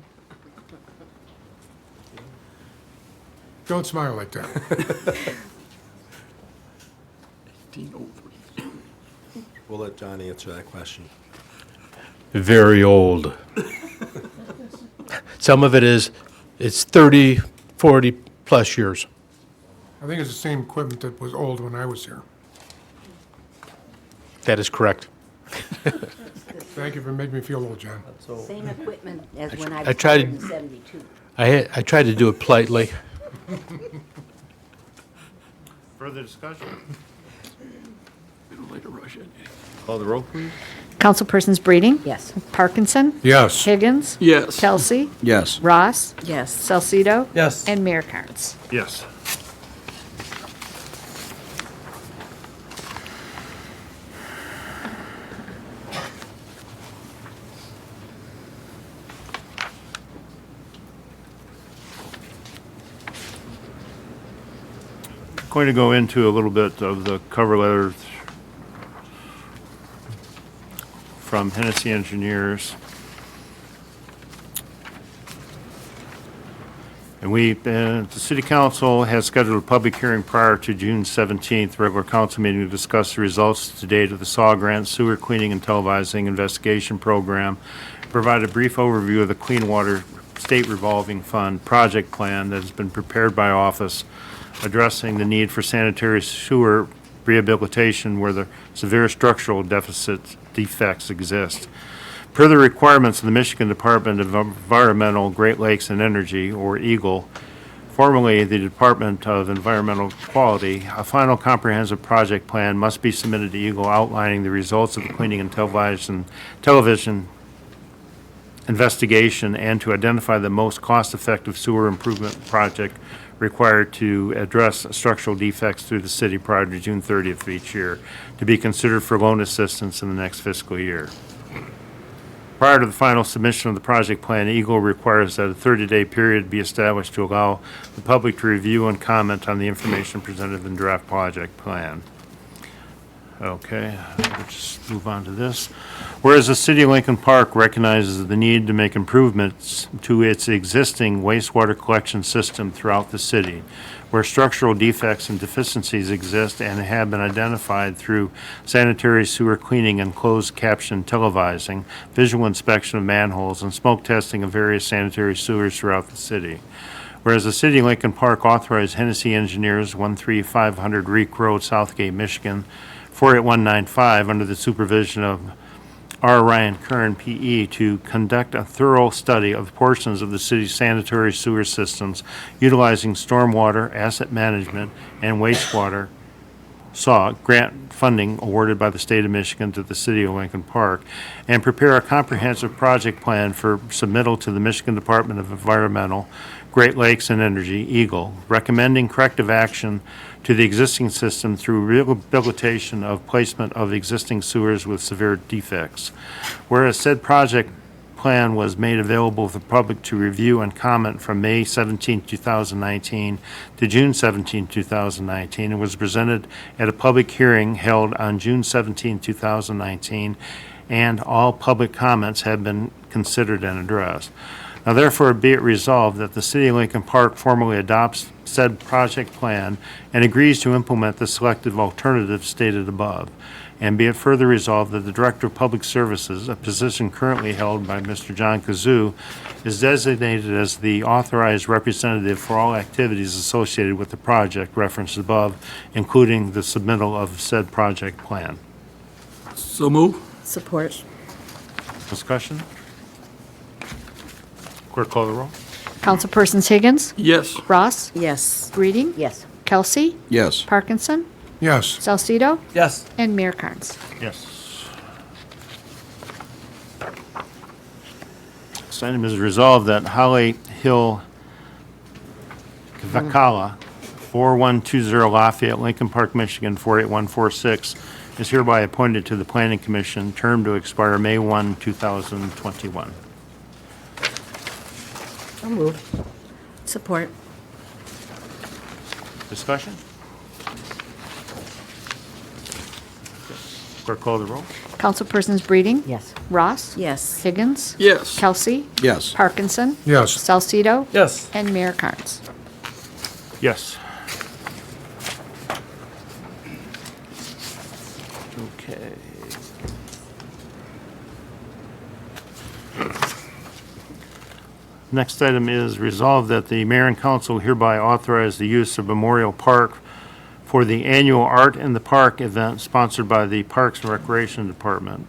Don't smile like that. 1803. We'll let John answer that question. Very old. Some of it's 30, 40 plus years. I think it's the same equipment that was old when I was here. That is correct. Thank you for making me feel old, John. Same equipment as when I I was tried- hired in 72. I tried to do it politely. Further discussion? Call the roll, please. Councilpersons Breeding? Yes. Parkinson? Yes. Higgins? Yes. Kelsey? Yes. Ross? Yes. Salcido? Yes. And Mayor Carnes. Yes. Going to go into a little bit of the cover letter from Hennessy Engineers. And the city council has scheduled a public hearing prior to June 17th, regular council meeting, to discuss the results to date of the SAW Grant Sewer Cleaning and Televising Investigation Program, provide a brief overview of the Clean Water State Revolving Fund project plan that has been prepared by office, addressing the need for sanitary sewer rehabilitation where the severe structural defects exist. Per the requirements of the Michigan Department of Environmental, Great Lakes and Energy, or EGLE, formerly the Department of Environmental Quality, a final comprehensive project plan must be submitted to EGLE outlining the results of the cleaning and television investigation and to identify the most cost-effective sewer improvement project required to address structural defects through the city prior to June 30th of each year, to be considered for loan assistance in the next fiscal year. Prior to the final submission of the project plan, EGLE requires that a 30-day period be established to allow the public to review and comment on the information presented in the draft project plan. Okay, we'll just move on to this. Whereas the city of Lincoln Park recognizes the need to make improvements to its existing wastewater collection system throughout the city, where structural defects and deficiencies exist and have been identified through sanitary sewer cleaning and closed caption televising, visual inspection of manholes, and smoke testing of various sanitary sewers throughout the city. Whereas the city of Lincoln Park authorized Hennessy Engineers, 13500 Reek Road, Southgate, Michigan, 48195, under the supervision of R. Ryan Kern, P.E., to conduct a thorough study of portions of the city's sanitary sewer systems utilizing stormwater, asset management, and wastewater SAW grant funding awarded by the state of Michigan to the city of Lincoln Park, and prepare a comprehensive project plan for submittal to the Michigan Department of Environmental, Great Lakes and Energy, Eagle, recommending corrective action to the existing system through rehabilitation of placement of existing sewers with severe defects. Whereas said project plan was made available for the public to review and comment from May 17, 2019 to June 17, 2019, and was presented at a public hearing held on June 17, 2019, and all public comments have been considered and addressed. Now therefore be it resolved that the City of Lincoln Park formally adopts said project plan and agrees to implement the selected alternatives stated above. And be it further resolved that the Director of Public Services, a position currently held by Mr. John Kazoo, is designated as the authorized representative for all activities associated with the project referenced above, including the submittal of said project plan. So move. Support. Discussion? Clerk call the roll. Councilpersons Higgins? Yes. Ross? Yes. Breeding? Yes. Kelsey? Yes. Parkinson? Yes. Salcido? Yes. And Mayor Carnes. Yes. This item is resolved that Holly Hill Kvakala, 4120 Lafayette, Lincoln Park, Michigan, 48146, is hereby appointed to the Planning Commission, term to expire May 1, 2021. So moved. Support. Discussion? Clerk call the roll. Councilpersons Breeding? Yes. Ross? Yes. Higgins? Yes. Kelsey? Yes. Parkinson? Yes. Salcido? Yes. And Mayor Carnes. Yes. Okay. Next item is resolved that the mayor and council hereby authorize the use of Memorial Park for the annual Art in the Park event sponsored by the Parks and Recreation Department.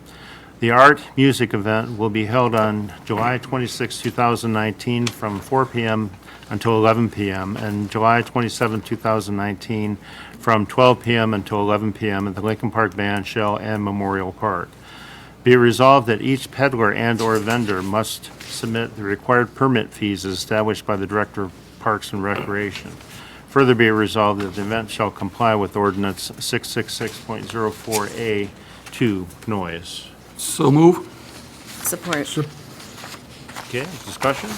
The art music event will be held on July 26, 2019 from 4 p.m. until 11 p.m. and July 27, 2019 from 12 p.m. until 11 p.m. at the Lincoln Park Band Shell and Memorial Park. Be it resolved that each peddler and/or vendor must submit the required permit fees as established by the Director of Parks and Recreation. Further be it resolved that the event shall comply with Ordinance 666.04A2 noise. So move. Support. Okay, discussion?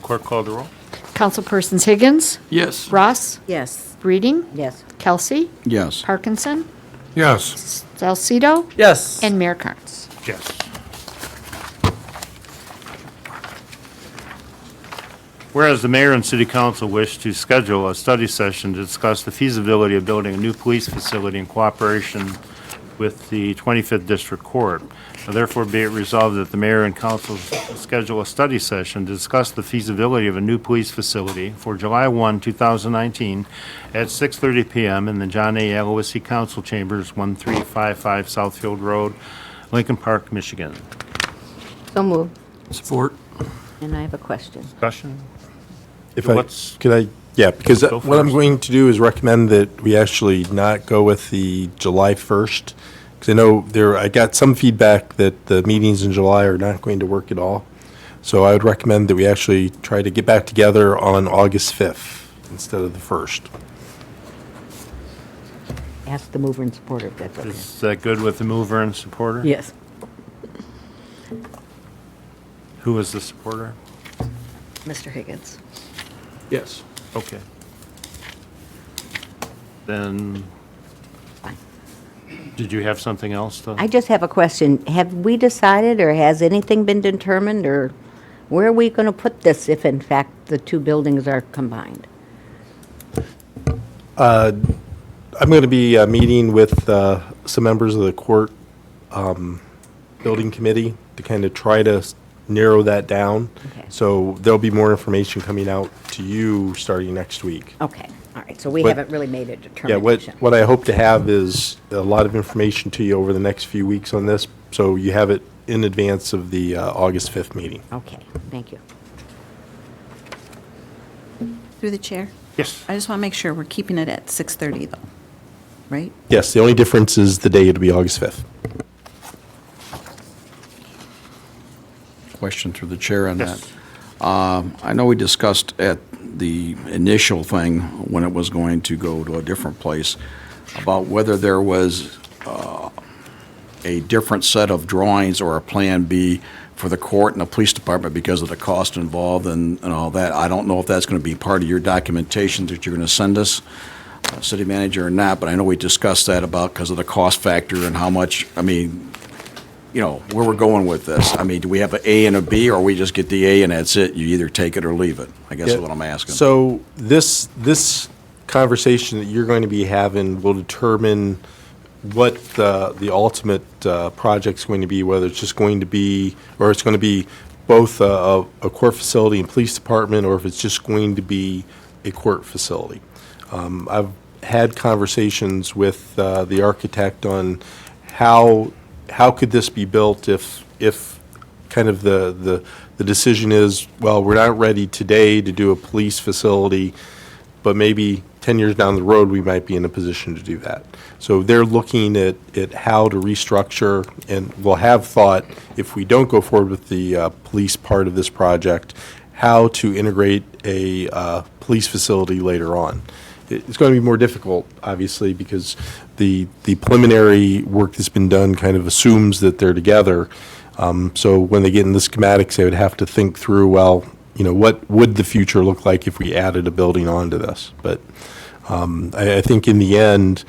Clerk call the roll. Councilpersons Higgins? Yes. Ross? Yes. Breeding? Yes. Kelsey? Yes. Parkinson? Yes. Salcido? Yes. And Mayor Carnes. Yes. Whereas the mayor and city council wish to schedule a study session to discuss the feasibility of building a new police facility in cooperation with the 25th District Court. Now therefore be it resolved that the mayor and council schedule a study session to discuss the feasibility of a new police facility for July 1, 2019 at 6:30 p.m. in the John A. Aloisi Council Chambers, 1355 Southfield Road, Lincoln Park, Michigan. So moved. Support. And I have a question. Discussion? If So I, what's- could I, yeah, because Go what I'm first. going to do is recommend that we actually not go with the July 1st. Because I know I got some feedback that the meetings in July are not going to work at all. So I would recommend that we actually try to get back together on August 5th instead of the 1st. Ask the mover and supporter if that's okay. Is that good with the mover and supporter? Yes. Who is the supporter? Mr. Higgins. Yes. Okay. Then, Fine. did you have something else to? I just have a question. Have we decided, or has anything been determined, or where are we going to put this if in fact the two buildings are combined? I'm going to be meeting with some members of the court building committee to kind of try to narrow that down. Okay. So there'll be more information coming out to you starting next week. Okay, all right, so we What- haven't really made a Yeah, determination. what I hope to have is a lot of information to you over the next few weeks on this, so you have it in advance of the August 5th meeting. Okay, thank you. Through the chair? Yes. I just want to make sure we're keeping it at 6:30 though, right? Yes, the only difference is the date, it'll be August 5th. Question through the chair on Yes. that. I know we discussed at the initial thing, when it was going to go to a different place, about whether there was a different set of drawings or a Plan B for the court and the police department because of the cost involved and all that. I don't know if that's going to be part of your documentation that you're going to send us, city manager, or not, but I know we discussed that about because of the cost factor and how much, I mean, you know, where we're going with this. I mean, do we have an A and a B, or we just get the A and that's it? You either take it or leave it, I guess is what I'm asking. So this conversation that you're going to be having will determine what the ultimate project's going to be, whether it's just going to be, or it's going to be both a court facility and police department, or if it's just going to be a court facility. I've had conversations with the architect on how could this be built if kind of the decision is, well, we're not ready today to do a police facility, but maybe 10 years down the road, we might be in a position to do that. So they're looking at how to restructure, and we'll have thought, if we don't go forward with the police part of this project, how to integrate a police facility later on. It's going to be more difficult, obviously, because the preliminary work that's been done kind of assumes that they're together. So when they get in the schematics, they would have to think through, well, you know, what would the future look like if we added a building onto this? But I think in the end,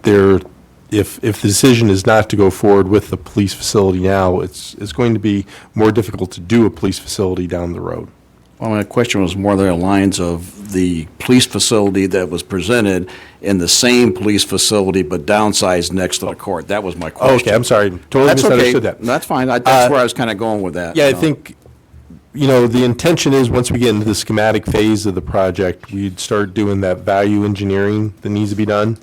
if the decision is not to go forward with the police facility now, it's going to be more difficult to do a police facility down the road. Well, my question was more along the lines of the police facility that was presented in the same police facility but downsized next to the court. That was my question. Okay, I'm sorry. Totally misunderstood that. That's fine. That's where I was kind of going with that. Yeah, I think, you know, the intention is once we get into the schematic phase of the project, we'd start doing that value engineering that needs to be done.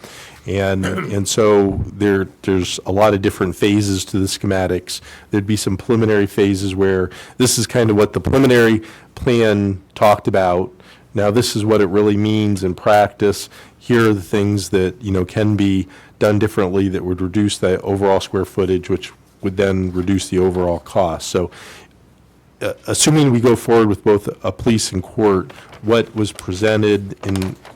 And so there's a lot of different phases to the schematics. There'd be some preliminary phases where this is kind of what the preliminary plan talked about. Now this is what it really means in practice. Here are the things that, you know, can be done differently that would reduce the overall square footage, which would then reduce the overall cost. So assuming we go forward with both a police and court, what was presented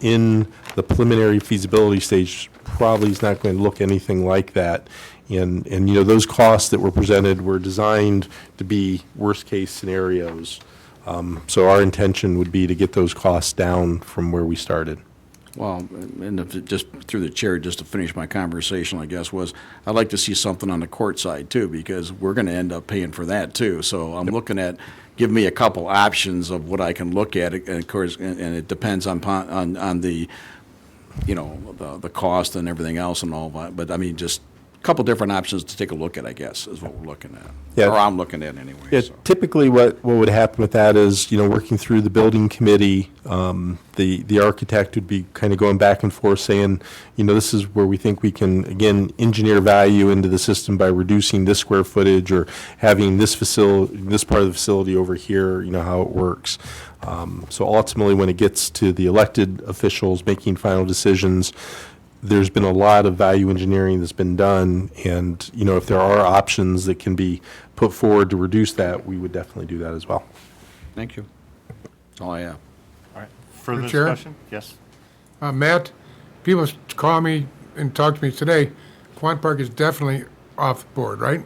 in the preliminary feasibility stage probably is not going to look anything like that. And you know, those costs that were presented were designed to be worst-case scenarios. So our intention would be to get those costs down from where we started. Well, and just through the chair, just to finish my conversation, I guess, was I'd like to see something on the court side too, because we're going to end up paying for that too. So I'm looking at, give me a couple options of what I can look at, and of course, and it depends on the, you know, the cost and everything else and all that. But I mean, just a couple different options to take a look at, I guess, is what we're looking at. Yeah. Or I'm looking at anyway. Yeah, so. Typically what would happen with that is, you know, working through the building committee, the architect would be kind of going back and forth saying, you know, this is where we think we can, again, engineer value into the system by reducing this square footage or having this facility, this part of the facility over here, you know, how it works. So ultimately, when it gets to the elected officials making final decisions, there's been a lot of value engineering that's been done, and, you know, if there are options that can be put forward to reduce that, we would definitely do that as well. Thank you. That's all I have. All right. Further Mr. Chair? discussion? Yes. Matt, people call me and talk to me today. Quant Park is definitely off the board, right?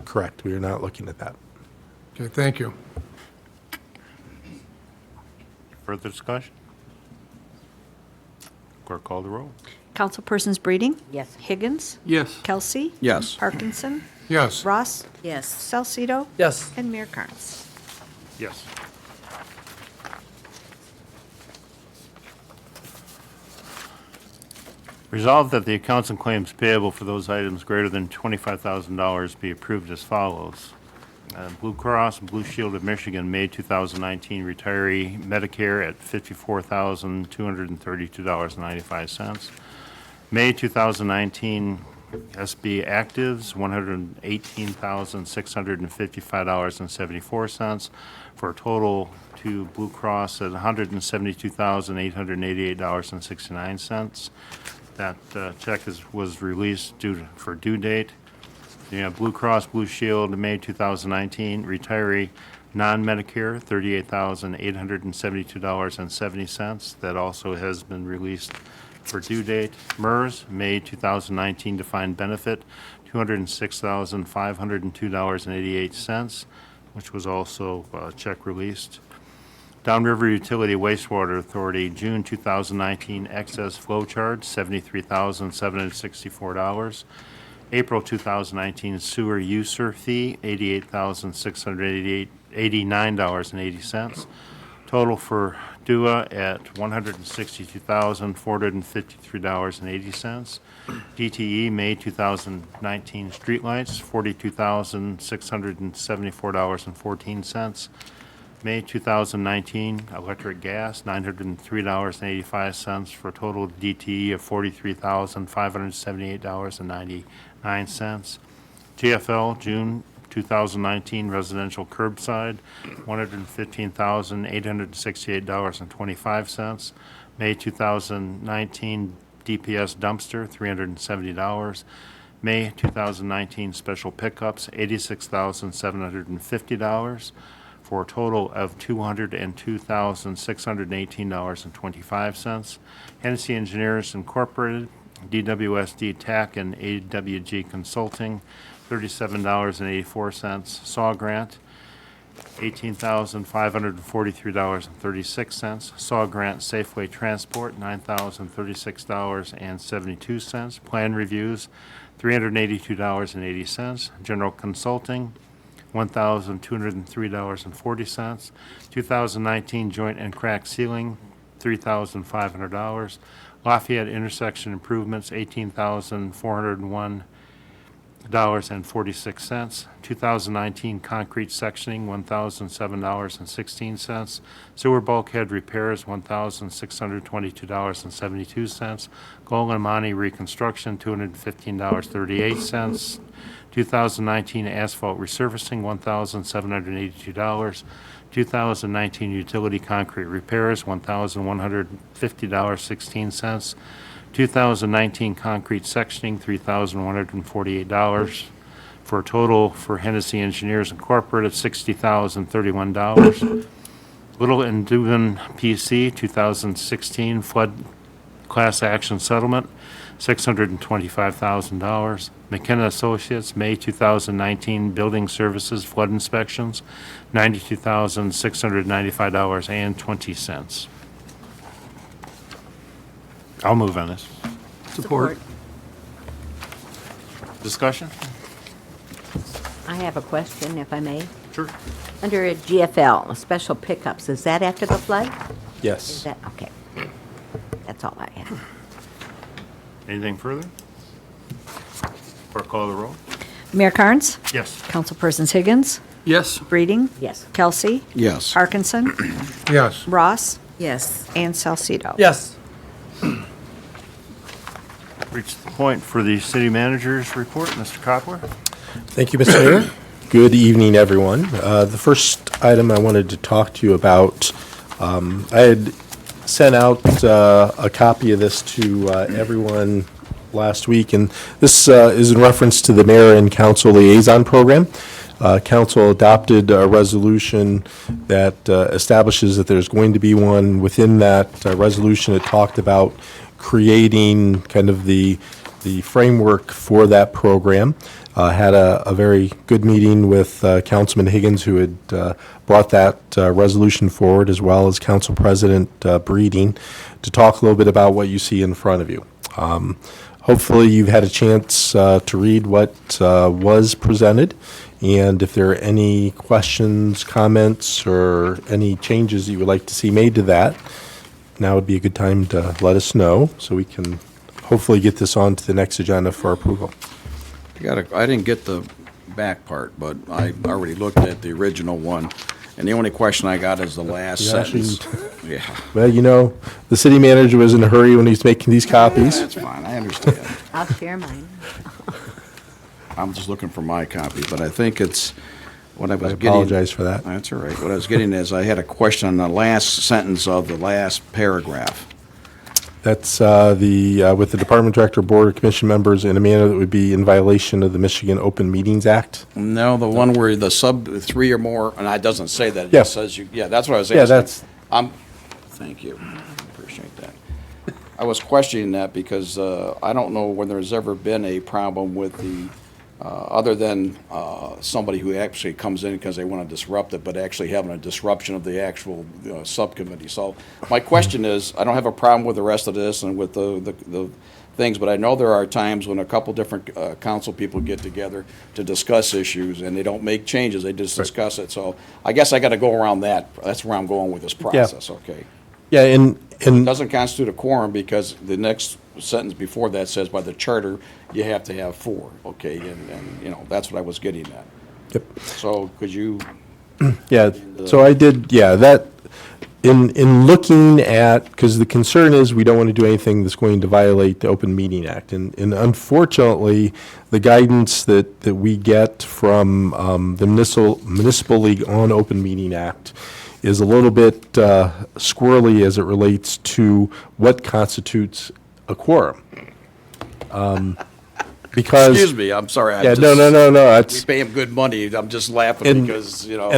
Correct. We are not looking at that. Okay, thank you. Further discussion? Clerk, call the roll. Councilpersons Breeding? Yes. Higgins? Yes. Kelsey? Yes. Parkinson? Yes. Ross? Yes. Salcido? Yes. And Mayor Carnes. Yes. Resolved that the accounts and claims payable for those items greater than $25,000 be approved as follows. Blue Cross and Blue Shield of Michigan, May 2019 retiree Medicare at $54,232.95. May 2019 SB Actives, $118,655.74 for a total to Blue Cross at $172,888.69. That check was released for due date. You have Blue Cross Blue Shield, May 2019 retiree Non-Medicare, $38,872.70. That also has been released for due date. MERS, May 2019 defined benefit, $206,502.88, which was also check released. Downriver Utility Wastewater Authority, June 2019 excess flow charge, $73,764. April 2019 sewer user fee, $88,689.80. Total for DUA at $162,453.80. DTE, May 2019 streetlights, $42,674.14. May 2019 electric gas, $903.85 for a total DTE of $43,578.99. GFL, June 2019 residential curbside, $115,868.25. May 2019 DPS dumpster, $370. May 2019 special pickups, $86,750 for a total of $202,618.25. Hennessy Engineers Incorporated, DWSD TAC and AWG Consulting, $37.84. SAW Grant, $18,543.36. SAW Grant Safeway Transport, $9,036.72. Plan Reviews, $382.80. General Consulting, $1,203.40. 2019 Joint and Crack Ceiling, $3,500. Lafayette Intersection Improvements, $18,401.46. 2019 Concrete Sectioning, $1,007.16. Sewer Bulkhead Repairs, $1,622.72. Golan-Monty Reconstruction, $215.38. 2019 Asphalt Resurfacing, $1,782. 2019 Utility Concrete Repairs, $1,150.16. 2019 Concrete Sectioning, $3,148. For a total for Hennessy Engineers Incorporated, $60,031. Little and Dubin PC, 2016 Flood Class Action Settlement, $625,000. McKenna Associates, May 2019 Building Services Flood Inspections, $92,695.20. I'll move on this. Support. Discussion? I have a question, if I may. Sure. Under GFL, special pickups, is that after the flood? Yes. Is that, okay. That's all I have. Anything further? Clerk, call the roll. Mayor Carnes? Yes. Councilpersons Higgins? Yes. Breeding? Yes. Kelsey? Yes. Parkinson? Yes. Ross? Yes. And Salcido? Yes. Reached the point for the city manager's report. Mr. Coppler? Thank you, Mr. Mayor. Good evening, everyone. The first item I wanted to talk to you about, I had sent out a copy of this to everyone last week, and this is in reference to the Mayor and Council Liaison Program. Council adopted a resolution that establishes that there's going to be one. Within that resolution, it talked about creating kind of the framework for that program. Had a very good meeting with Councilman Higgins, who had brought that resolution forward, as well as Council President Breeding, to talk a little bit about what you see in front of you. Hopefully you've had a chance to read what was presented, and if there are any questions, comments, or any changes that you would like to see made to that, now would be a good time to let us know, so we can hopefully get this on to the next agenda for approval. I didn't get the back part, but I already looked at the original one, and the only question I got is the last sentence. Yeah. Well, you know, the city manager was in a hurry when he's making these copies. That's fine, I understand. I'll share mine. I'm just looking for my copy, but I think it's, what I was getting. I apologize for that. That's all right. What I was getting is, I had a question on the last sentence of the last paragraph. That's with the department director, board, or commission members in a manner that would be in violation of the Michigan Open Meetings Act. No, the one where the sub 3 or more, and it doesn't say that. It Yeah. just says you, yeah, that's what I was asking. Yeah, that's, Thank you. Appreciate that. I was questioning that because I don't know when there's ever been a problem with the, other than somebody who actually comes in because they want to disrupt it, but actually having a disruption of the actual subcommittee. So my question is, I don't have a problem with the rest of this and with the things, but I know there are times when a couple different council people get together to discuss issues and they don't make changes, they just discuss it. So I guess I got to go around that. That's where I'm going with this process, okay? yeah, and It doesn't constitute a quorum because the next sentence before that says by the charter, you have to have 4, okay? And you know, that's what I was getting at. Yep. So could you? Yeah, so I did, yeah, that, in looking at, because the concern is we don't want to do anything that's going to violate the Open Meeting Act. And unfortunately, the guidance that we get from the Municipal League on Open Meeting Act is a little bit squirrely as it relates to what constitutes a quorum. Because. Excuse me, I'm sorry. Yeah, no. We pay him good money. I'm just laughing because, you know.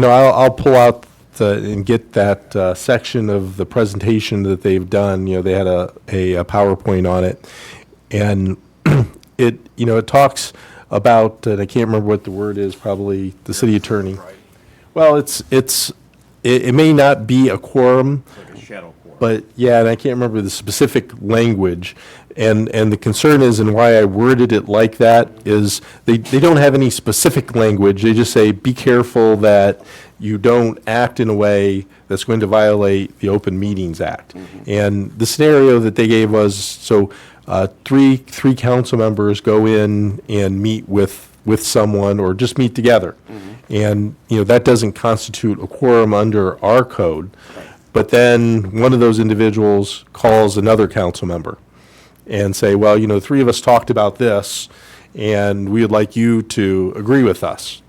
I'll pull out and get that section of the presentation that they've done. You know, they had a PowerPoint on it, and it talks about, and I can't remember what the word is, probably the city attorney. Right. Well, it may not be a quorum, Like a shadow quorum. but yeah, and I can't remember the specific language. And the concern is, and why I worded it like that, is they don't have any specific language. They just say, be careful that you don't act in a way that's going to violate the Open Meetings Act. And the scenario that they gave was, so three council members go in and meet with someone, or just meet together. And, that doesn't constitute a quorum under our code. But then one of those individuals calls another council member and say, well, 3 of us talked about this, and we would like you to agree with us.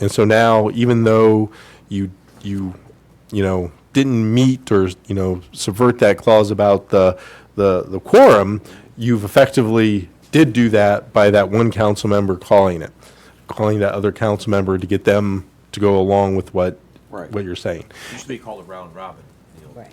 And so now, even though you didn't meet or, subvert that clause about the quorum, you've effectively did do that by that one council member calling that other council member to get them to go along with what you're saying. It used to be called a round robin.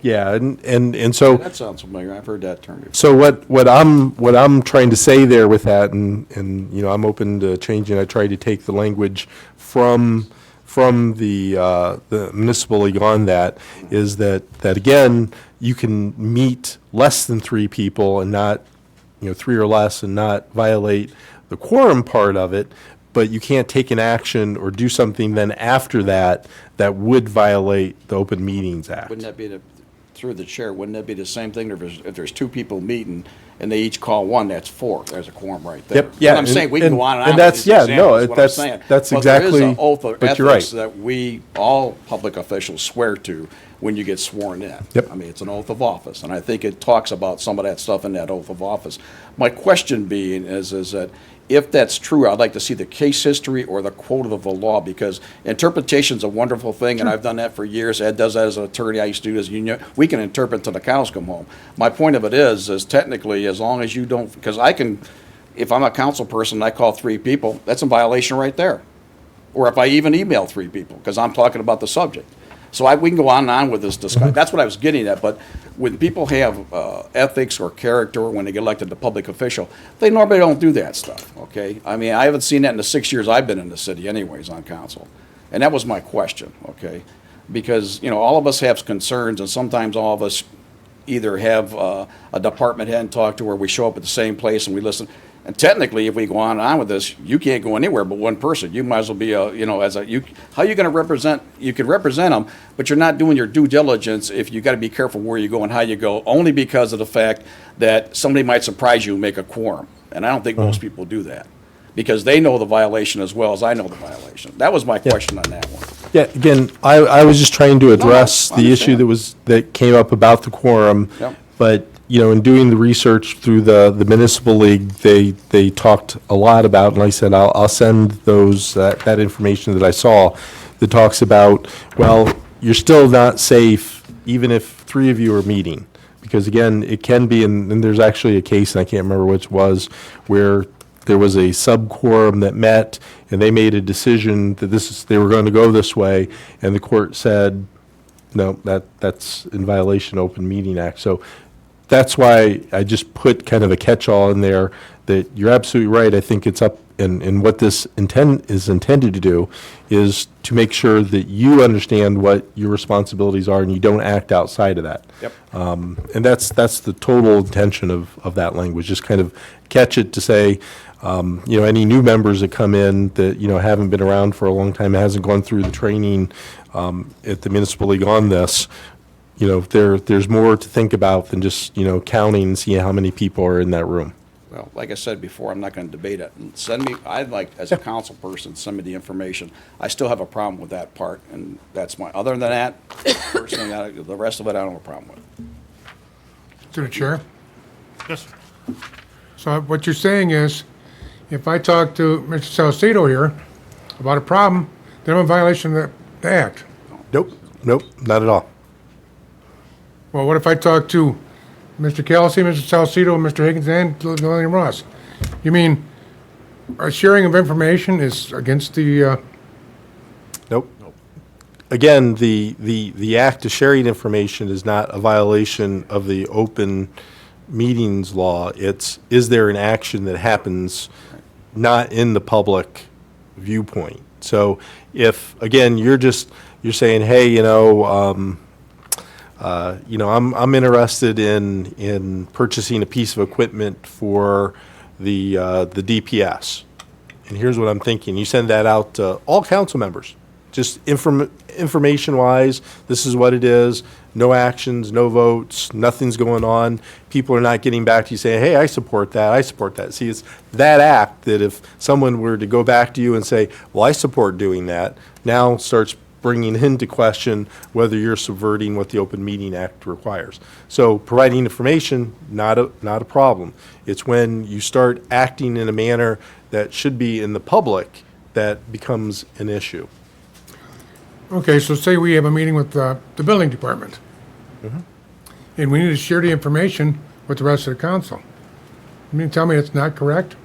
Yeah, and so. That sounds familiar. I've heard that term before. So what I'm trying to say there with that, and I'm open to changing. I tried to take the language from the municipal league on that, is that again, you can meet less than 3 people and not 3 or less and not violate the quorum part of it, but you can't take an action or do something then after that would violate the Open Meetings Act. Wouldn't that be through the chair, wouldn't that be the same thing if there's 2 people meeting and they each call one, that's 4. There's a quorum right there. Yep, yeah. What I'm saying, we can go on and on. And that's, with these yeah, no, examples, what I'm that's saying. exactly, But there is an oath of but you're right. ethics that we, all public officials, swear to when you get sworn in. Yep. I mean, it's an oath of office, and I think it talks about some of that stuff in that oath of office. My question being is that if that's true, I'd like to see the case history or the quote of the law, because interpretation's a wonderful thing, and I've done that for years. Ed does that as an attorney. I used to do this union. We can interpret till the cows come home. My point of it is technically, as long as you don't, because if I'm a council person and I call 3 people, that's a violation right there. Or if I even email 3 people, because I'm talking about the subject. So we can go on and on with this discussion. That's what I was getting at. But when people have ethics or character when they get elected to public official, they normally don't do that stuff, okay? I mean, I haven't seen that in the 6 years I've been in the city anyways on council. And that was my question, okay? Because, all of us have concerns, and sometimes all of us either have a department head and talk to, or we show up at the same place and we listen. And technically, if we go on and on with this, you can't go anywhere but one person. You might as well be how are you going to represent? You can represent them, but you're not doing your due diligence if you got to be careful where you go and how you go, only because of the fact that somebody might surprise you and make a quorum. And I don't think most people do that, because they know the violation as well as I know the violation. That was my question on that one. Yeah, again, I was just trying to address I the issue understand. that came up about the quorum. Yep. But, in doing the research through the municipal league, they talked a lot about, and like I said, I'll send that information that I saw that talks about, well, you're still not safe even if 3 of you are meeting, because again, it can be, and there's actually a case, and I can't remember which was, where there was a sub-quorum that met, and they made a decision that they were going to go this way, and the court said, no, that's in violation of Open Meeting Act. So that's why I just put kind of a catch-all in there, that you're absolutely right. I think it's up, and what this is intended to do is to make sure that you understand what your responsibilities are and you don't act outside of that. Yep. And that's the total intention of that language, just kind of catch it to say, any new members that come in that, haven't been around for a long time, hasn't gone through the training at the municipal league on this, there's more to think about than just, counting and seeing how many people are in that room. Well, like I said before, I'm not going to debate it. And I'd like, as a council person, send me the information. I still have a problem with that part, and that's other than that, personally, the rest of it, I don't have a problem with. To the chair. Yes, sir. So what you're saying is, if I talk to Mr. Salcedo here about a problem, then I'm in violation of the act. Nope, not at all. Well, what if I talk to Mr. Kelsey, Mr. Salcedo, Mr. Higgins, and Lillian Ross? You mean a sharing of information is against the, Nope. Again, the act of sharing information is not a violation of the open meetings law. Is there an action that happens not in the public viewpoint? So if, again, you're saying, hey, I'm interested in purchasing a piece of equipment for the DPS, and here's what I'm thinking. You send that out to all council members, just information-wise. This is what it is. No actions, no votes, nothing's going on. People are not getting back to you saying, hey, I support that, I support that. See, it's that act that if someone were to go back to you and say, well, I support doing that, now starts bringing into question whether you're subverting what the Open Meeting Act requires. So providing information, not a problem. It's when you start acting in a manner that should be in the public that becomes an issue. okay, so say we have a meeting with the building department. And we need to share the information with the rest of the council. You mean to tell me it's not correct?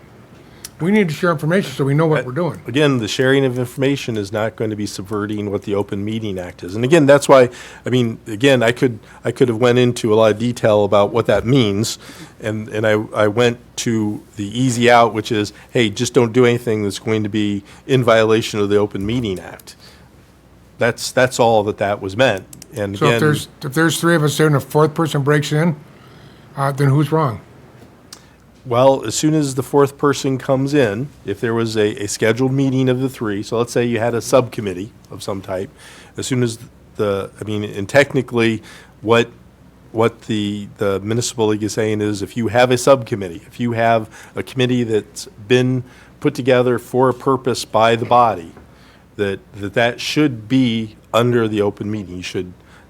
We need to share information so we know what we're doing. Again, the sharing of information is not going to be subverting what the Open Meeting Act is. And again, that's why, I could have went into a lot of detail about what that means, and I went to the easy out, which is, hey, just don't do anything that's going to be in violation of the Open Meeting Act. That's all that was meant. And So again, if there's three of us there and a fourth person breaks in, then who's wrong? well, as soon as the fourth person comes in, if there was a scheduled meeting of the three, so let's say you had a subcommittee of some type, as soon as and technically what the municipal league is saying is if you have a subcommittee, if you have a committee that's been put together for a purpose by the body, that should be under the open meeting.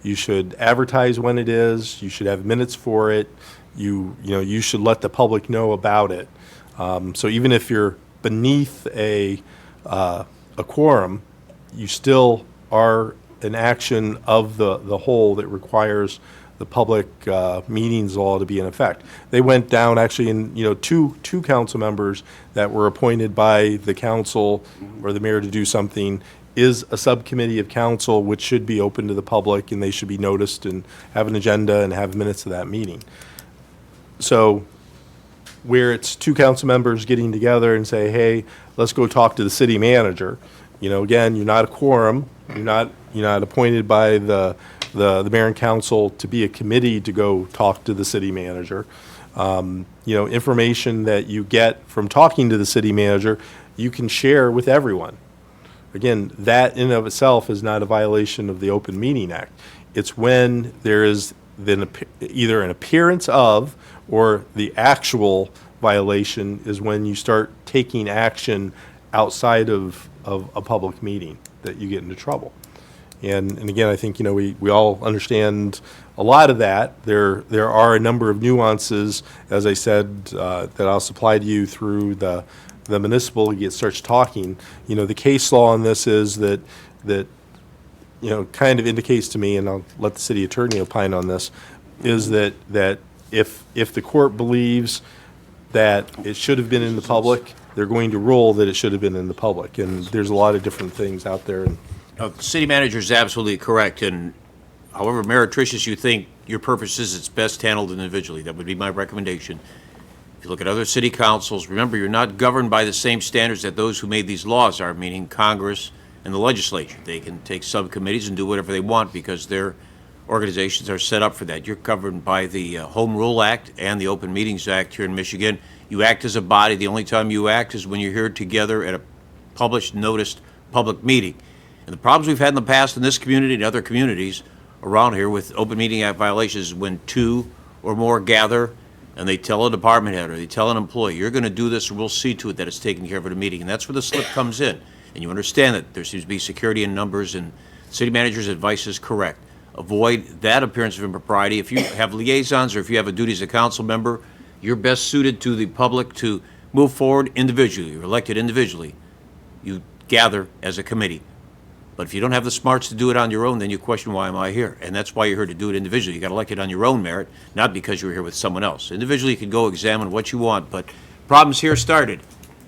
You should advertise when it is, you should have minutes for it, you should let the public know about it. So even if you're beneath a quorum, you still are an action of the whole that requires the public meetings law to be in effect. They went down actually in two council members that were appointed by the council or the mayor to do something is a subcommittee of council which should be open to the public, and they should be noticed and have an agenda and have minutes of that meeting. So where it's two council members getting together and say, hey, let's go talk to the city manager, again, you're not a quorum, you're not appointed by the mayor and council to be a committee to go talk to the city manager. Information that you get from talking to the city manager, you can share with everyone. Again, that in and of itself is not a violation of the Open Meeting Act. It's when there is then either an appearance of or the actual violation is when you start taking action outside of a public meeting that you get into trouble. And again, I think, we all understand a lot of that. There are a number of nuances, as I said, that I'll supply to you through the municipal league. It starts talking. The case law on this is that kind of indicates to me, and I'll let the city attorney opine on this, is that if the court believes that it should have been in the public, they're going to rule that it should have been in the public. And there's a lot of different things out there. The city manager is absolutely correct, and however meretricious you think your purpose is, it's best handled individually. That would be my recommendation. If you look at other city councils, remember, you're not governed by the same standards that those who made these laws are, meaning Congress and the legislature. They can take subcommittees and do whatever they want because their organizations are set up for that. You're governed by the Home Rule Act and the Open Meetings Act here in Michigan. You act as a body. The only time you act is when you're here together at a published, noticed public meeting. And the problems we've had in the past in this community and other communities around here with Open Meeting Act violations is when two or more gather and they tell a department head or they tell an employee, you're going to do this or we'll see to it that it's taken care of at a meeting. And that's where the slip comes in. And you understand that there seems to be security in numbers, and city manager's advice is correct. Avoid that appearance of impropriety. If you have liaisons or if you have a duty as a council member, you're best suited to the public to move forward individually. You're elected individually. You gather as a committee. But if you don't have the smarts to do it on your own, then you question, why am I here? And that's why you're here, to do it individually. You got elected on your own merit, not because you were here with someone else. Individually, you can go examine what you want, but problems here started,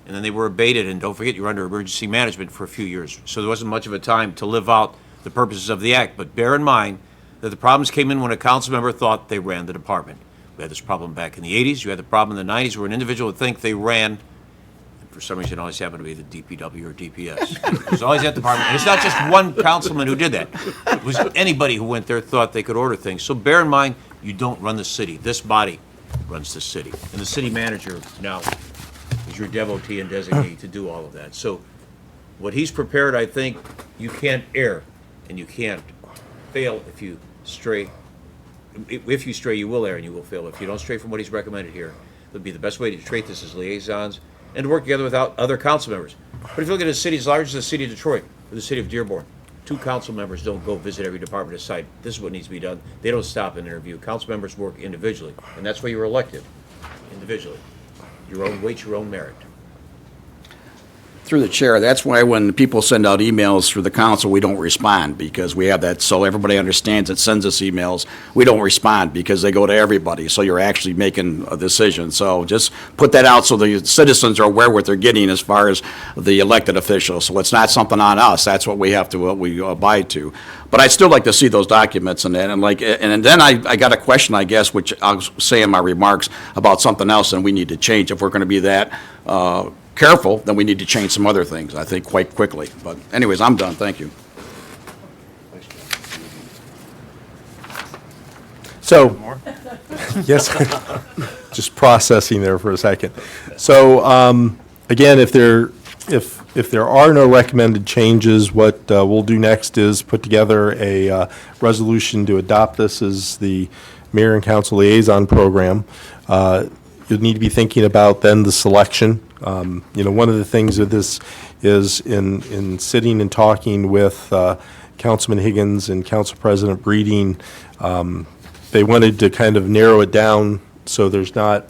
and then they were abated, and don't forget, you were under emergency management for a few years. So there wasn't much of a time to live out the purposes of the act. But bear in mind that the problems came in when a council member thought they ran the department. We had this problem back in the 80s. You had the problem in the 90s where an individual would think they ran, and for some reason it always happened to be the DPW or DPS. It was always that department. And it's not just one councilman who did that. It was anybody who went there thought they could order things. So bear in mind, you don't run the city. This body runs the city. And the city manager now is your devotee and designee to do all of that. So what he's prepared, I think, you can't err and you can't fail if you stray. If you stray, you will err and you will fail. If you don't stray from what he's recommended here, it would be the best way to treat this as liaisons and to work together without other council members. But if you look at a city as large as the city of Detroit or the city of Dearborn, 2 council members don't go visit every department of site. This is what needs to be done. They don't stop and interview. Council members work individually, and that's why you were elected individually. Your own weight, your own merit. Through the chair, that's why when people send out emails through the council, we don't respond, because we have that, so everybody understands that sends us emails. We don't respond because they go to everybody, so you're actually making a decision. So just put that out so the citizens are aware what they're getting as far as the elected officials. So it's not something on us. That's what we have to, what we abide to. But I'd still like to see those documents and that, and then I got a question, I guess, which I'll say in my remarks about something else, and we need to change if we're going to be that careful, then we need to change some other things, I think, quite quickly. But anyways, I'm done. Thank you. So, yes, just processing there for a second. So, again, if there are no recommended changes, what we'll do next is put together a resolution to adopt this as the Mayor and Council Liaison Program. You'll need to be thinking about then the selection. One of the things of this is in sitting and talking with Councilman Higgins and Council President Breeding, they wanted to kind of narrow it down so there's not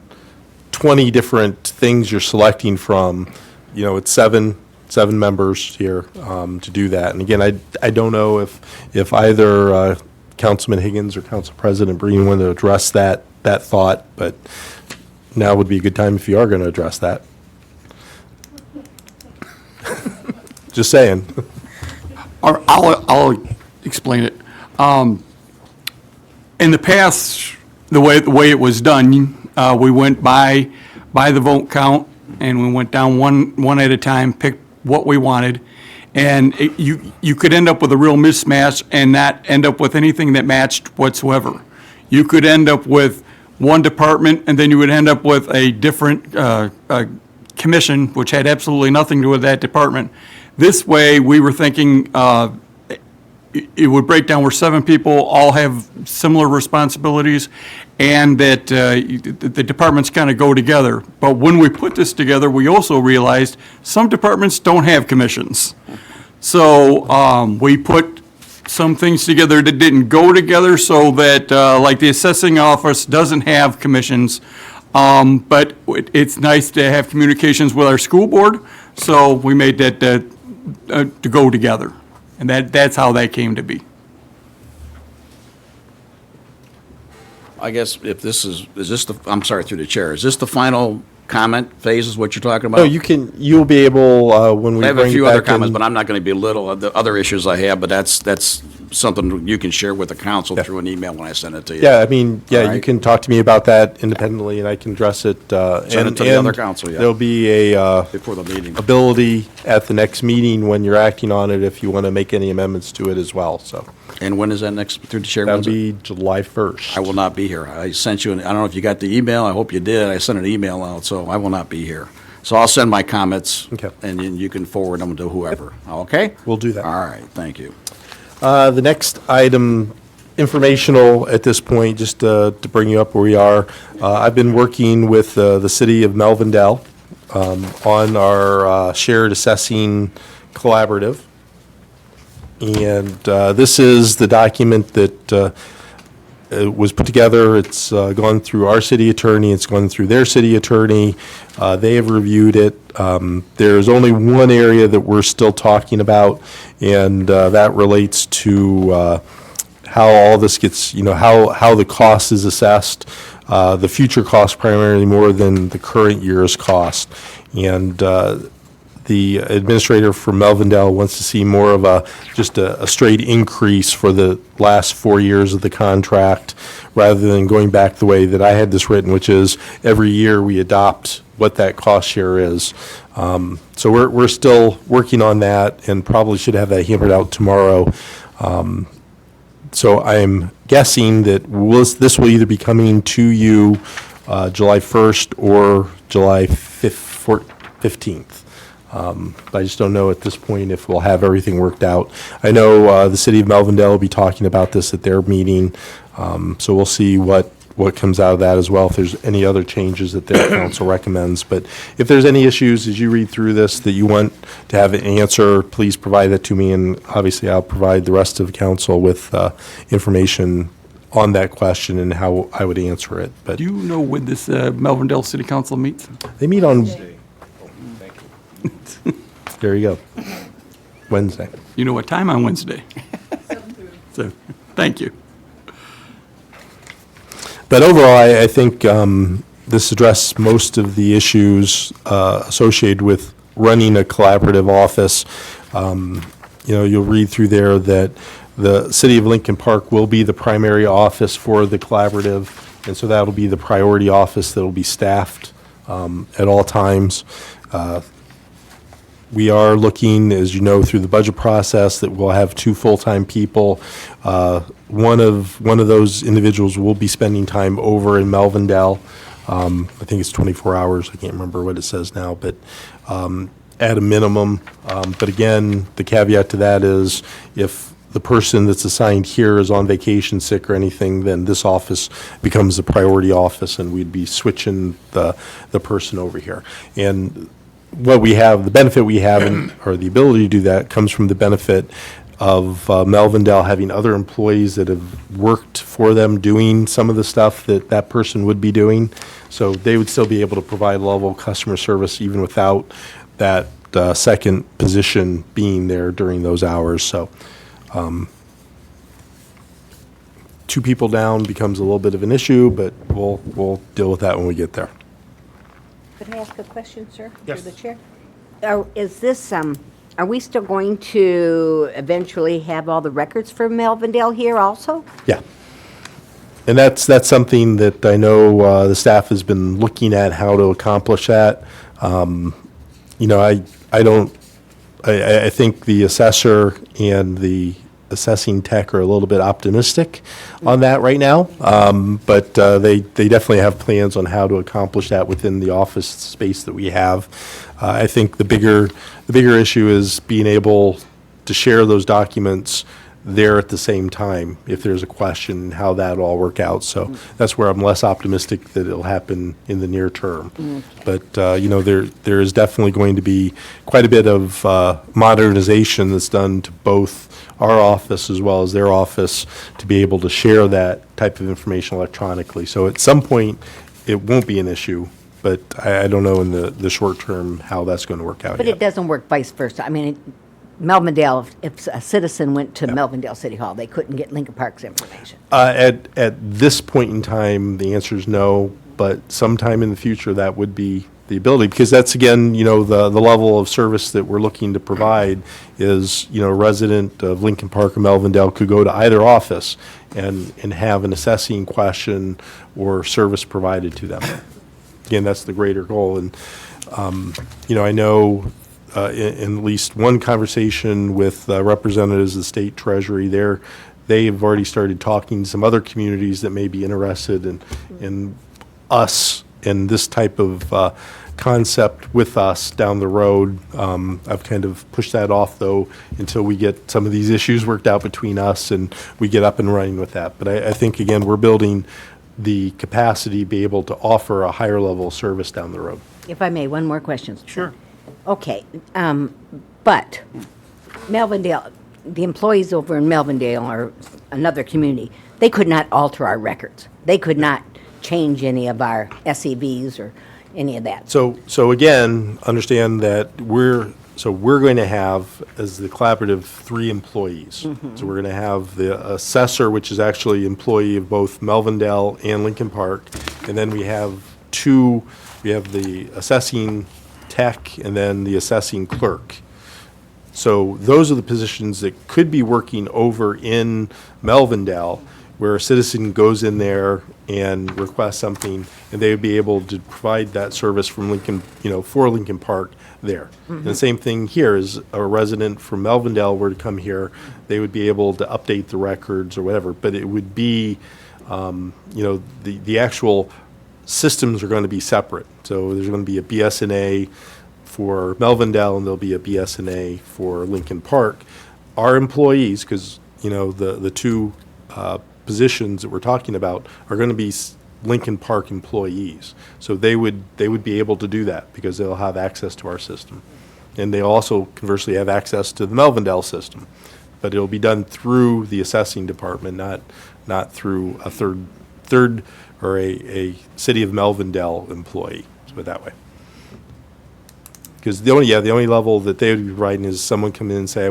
20 different things you're selecting from. It's seven members here to do that. And again, I don't know if either Councilman Higgins or Council President Breeding want to address that thought, but now would be a good time if you are going to address that. Just saying. I'll explain it. In the past, the way it was done, we went by the vote count, and we went down one at a time, picked what we wanted, and you could end up with a real mismatch and not end up with anything that matched whatsoever. You could end up with one department, and then you would end up with a different commission, which had absolutely nothing to do with that department. This way, we were thinking it would break down where 7 people all have similar responsibilities, and that the departments kind of go together. But when we put this together, we also realized some departments don't have commissions. So we put some things together that didn't go together, so that like the assessing office doesn't have commissions, but it's nice to have communications with our school board, so we made that to go together, and that's how that came to be. I guess if this is this the, I'm sorry, through the chair, is this the final comment phase is what you're talking about? No, you'll be able, when we I have bring a it few other back comments, in- but I'm not going to belittle the other issues I have, but that's something you can share with the council through an email when I send it to you. Yeah, I mean, All you right? can talk to me about that independently, and I can address it. Send it to the other council, yeah. There'll be a Before the meeting. ability at the next meeting when you're acting on it if you want to make any amendments to it as well, so. And when is that next, through the chair? That'll When's it? be July 1st. I will not be here. I sent you, I don't know if you got the email, I hope you did. I sent an email out, so I will not be here. So I'll send my comments. Okay. And then you can forward them to whoever, okay? We'll do that. All right, thank you. The next item, informational at this point, just to bring you up where we are. I've been working with the city of Melvindale on our shared assessing collaborative. And this is the document that was put together. It's gone through our city attorney, it's gone through their city attorney. They have reviewed it. There's only one area that we're still talking about, and that relates to how all this gets, how the cost is assessed, the future cost primarily more than the current year's cost. And the administrator for Melvindale wants to see more of just a straight increase for the last 4 years of the contract, rather than going back the way that I had this written, which is every year we adopt what that cost share is. So we're still working on that and probably should have that hammered out tomorrow. So I'm guessing that this will either be coming to you July 1st or July 15th. But I just don't know at this point if we'll have everything worked out. I know the city of Melvindale will be talking about this at their meeting, so we'll see what comes out of that as well, if there's any other changes that their council recommends. But if there's any issues as you read through this that you want to have an answer, please provide that to me, and obviously I'll provide the rest of the council with information on that question and how I would answer it. But Do you know when this Melvindale City Council meets? they meet on... There you go. Wednesday. You know what time on Wednesday? So, thank you. But overall, I think this addressed most of the issues associated with running a collaborative office. You'll read through there that the city of Lincoln Park will be the primary office for the collaborative, and so that'll be the priority office that'll be staffed at all times. We are looking, as you know, through the budget process, that we'll have 2 full-time people. One of those individuals will be spending time over in Melvindale. I think it's 24 hours. I can't remember what it says now, but at a minimum. But again, the caveat to that is if the person that's assigned here is on vacation, sick, or anything, then this office becomes a priority office, and we'd be switching the person over here. And what we have, the benefit we have, or the ability to do that, comes from the benefit of Melvindale having other employees that have worked for them doing some of the stuff that person would be doing. So they would still be able to provide a level of customer service even without that second position being there during those hours. So 2 people down becomes a little bit of an issue, but we'll deal with that when we get there. Could I ask a question, sir? Yes. Through the chair? Is this, are we still going to eventually have all the records for Melvindale here also? Yeah. And that's something that I know the staff has been looking at how to accomplish that. I think the assessor and the assessing tech are a little bit optimistic on that right now. But they definitely have plans on how to accomplish that within the office space that we have. I think the bigger issue is being able to share those documents there at the same time if there's a question, how that'll all work out. So that's where I'm less optimistic that it'll happen in the near term. But there is definitely going to be quite a bit of modernization that's done to both our office as well as their office to be able to share that type of information electronically. So at some point, it won't be an issue, but I don't know in the short term how that's going to work out But yet. it doesn't work vice versa. I mean, Melvindale, if a citizen went to Melvindale City Hall, they couldn't get Lincoln Park's information. At this point in time, the answer is no, but sometime in the future, that would be the ability, because that's, again, the level of service that we're looking to provide is, a resident of Lincoln Park or Melvindale could go to either office and have an assessing question or service provided to them. Again, that's the greater goal. And, I know in at least one conversation with representatives of the state treasury, they have already started talking to some other communities that may be interested in us and this type of concept with us down the road. I've kind of pushed that off, though, until we get some of these issues worked out between us and we get up and running with that. But I think, again, we're building the capacity to be able to offer a higher level of service down the road. If I may, one more question. Sure. Okay, but Melvindale, the employees over in Melvindale or another community, they could not alter our records. They could not change any of our SEVs or any of that. So again, understand that we're going to have, as the collaborative, 3 employees. Mm-hmm. So we're going to have the assessor, which is actually employee of both Melvindale and Lincoln Park, and then we have the assessing tech and then the assessing clerk. So those are the positions that could be working over in Melvindale, where a citizen goes in there and requests something, and they would be able to provide that service from Lincoln, for Lincoln Park there. And the same thing here is a resident from Melvindale were to come here, they would be able to update the records or whatever, but it would be, the actual systems are going to be separate. So there's going to be a BSNA for Melvindale, and there'll be a BSNA for Lincoln Park. Our employees, because, the two positions that we're talking about are going to be Lincoln Park employees. So they would be able to do that because they'll have access to our system. And they also conversely have access to the Melvindale system. But it'll be done through the assessing department, not through a third or a City of Melvindale employee. Let's put it that way. Because the only level that they would be providing is someone come in and say, I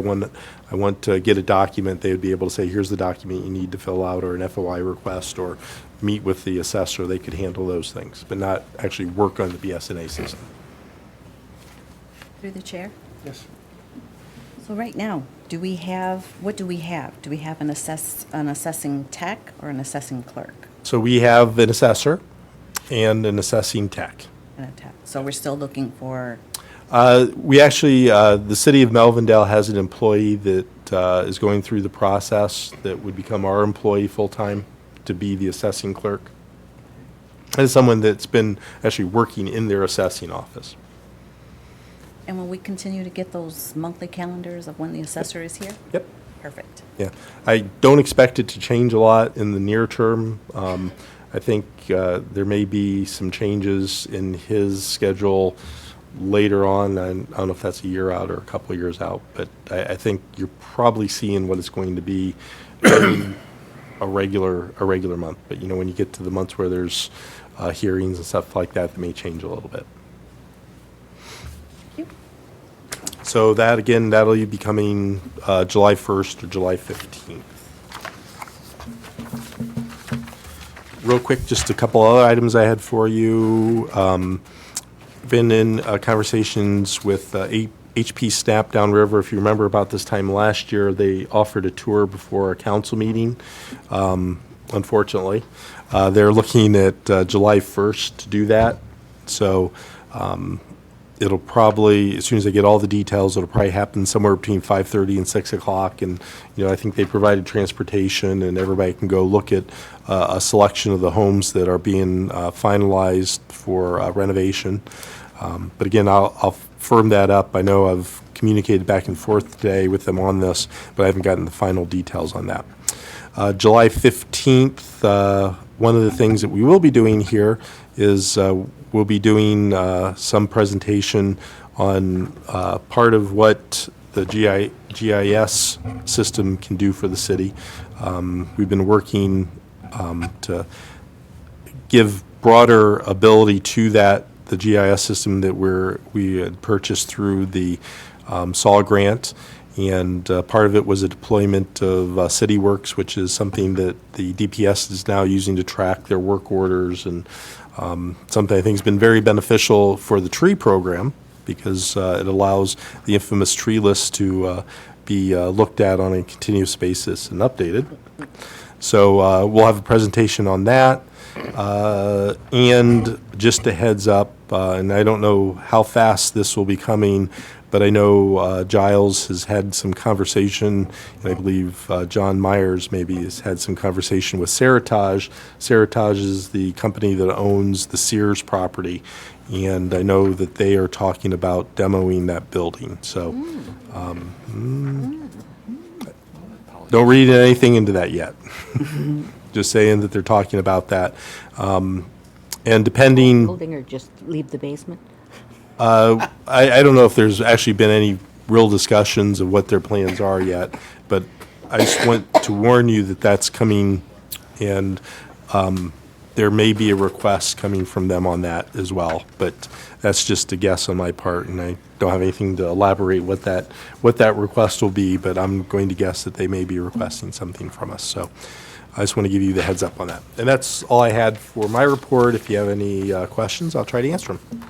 want to get a document. They would be able to say, here's the document you need to fill out, or an FOI request, or meet with the assessor. They could handle those things, but not actually work on the BSNA system. Through the chair? Yes. So right now, what do we have? Do we have an assessing tech or an assessing clerk? So we have an assessor and an assessing tech. And a tech. So we're still looking for... We actually, the City of Melvindale has an employee that is going through the process that would become our employee full-time to be the assessing clerk. And someone that's been actually working in their assessing office. And will we continue to get those monthly calendars of when the assessor is here? Yep. Perfect. Yeah. I don't expect it to change a lot in the near term. I think there may be some changes in his schedule later on. I don't know if that's a year out or a couple of years out, but I think you're probably seeing what it's going to be a regular month. But when you get to the months where there's hearings and stuff like that, that may change a little bit. Thank you. So that, again, that'll be coming July 1st or July 15th. Real quick, just a couple other items I had for you. Been in conversations with HP Snap downriver. If you remember, about this time last year, they offered a tour before a council meeting. Unfortunately, they're looking at July 1st to do that. So it'll probably, as soon as they get all the details, it'll probably happen somewhere between 5:30 and 6 o'clock. And I think they provided transportation, and everybody can go look at a selection of the homes that are being finalized for renovation. But again, I'll firm that up. I know I've communicated back and forth today with them on this, but I haven't gotten the final details on that. July 15th, one of the things that we will be doing here is we'll be doing some presentation on part of what the GIS system can do for the city. We've been working to give broader ability to the GIS system that we had purchased through the SAW grant, And part of it was a deployment of CityWorks, which is something that the DPS is now using to track their work orders, and something I think has been very beneficial for the tree program, because it allows the infamous tree list to be looked at on a continuous basis and updated. So we'll have a presentation on that. And just a heads up, and I don't know how fast this will be coming, but I know Giles has had some conversation, and I believe John Myers maybe has had some conversation with Seritage. Seritage is the company that owns the Sears property, and I know that they are talking about demoing that building. So don't read anything into that yet. Just saying that they're talking about that. And depending... Building or just leave the basement? I don't know if there's actually been any real discussions of what their plans are yet, but I just want to warn you that that's coming, and there may be a request coming from them on that as well. But that's just a guess on my part, and I don't have anything to elaborate what that request will be, but I'm going to guess that they may be requesting something from us. So I just want to give you the heads up on that. And that's all I had for my report. If you have any questions, I'll try to answer them.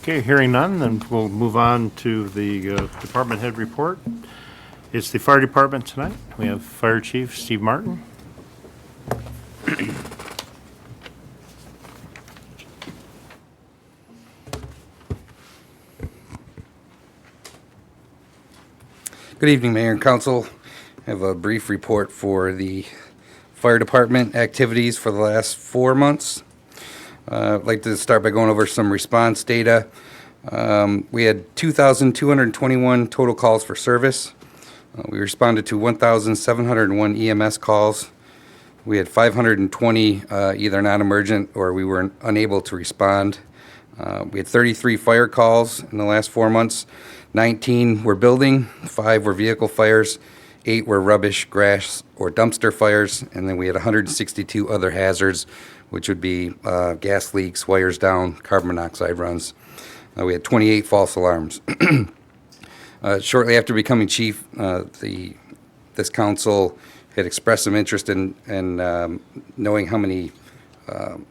Okay, hearing none, then we'll move on to the department head report. It's the fire department tonight. We have Fire Chief Steve Martin. Good evening, Mayor and Council. I have a brief report for the fire department activities for the last 4 months. I'd like to start by going over some response data. We had 2,221 total calls for service. We responded to 1,701 EMS calls. We had 520 either non-emergent or we were unable to respond. We had 33 fire calls in the last 4 months. 19 were building, 5 were vehicle fires, 8 were rubbish, grass, or dumpster fires, and then we had 162 other hazards, which would be gas leaks, wires down, carbon monoxide runs. We had 28 false alarms. Shortly after becoming chief, this council had expressed some interest in knowing how many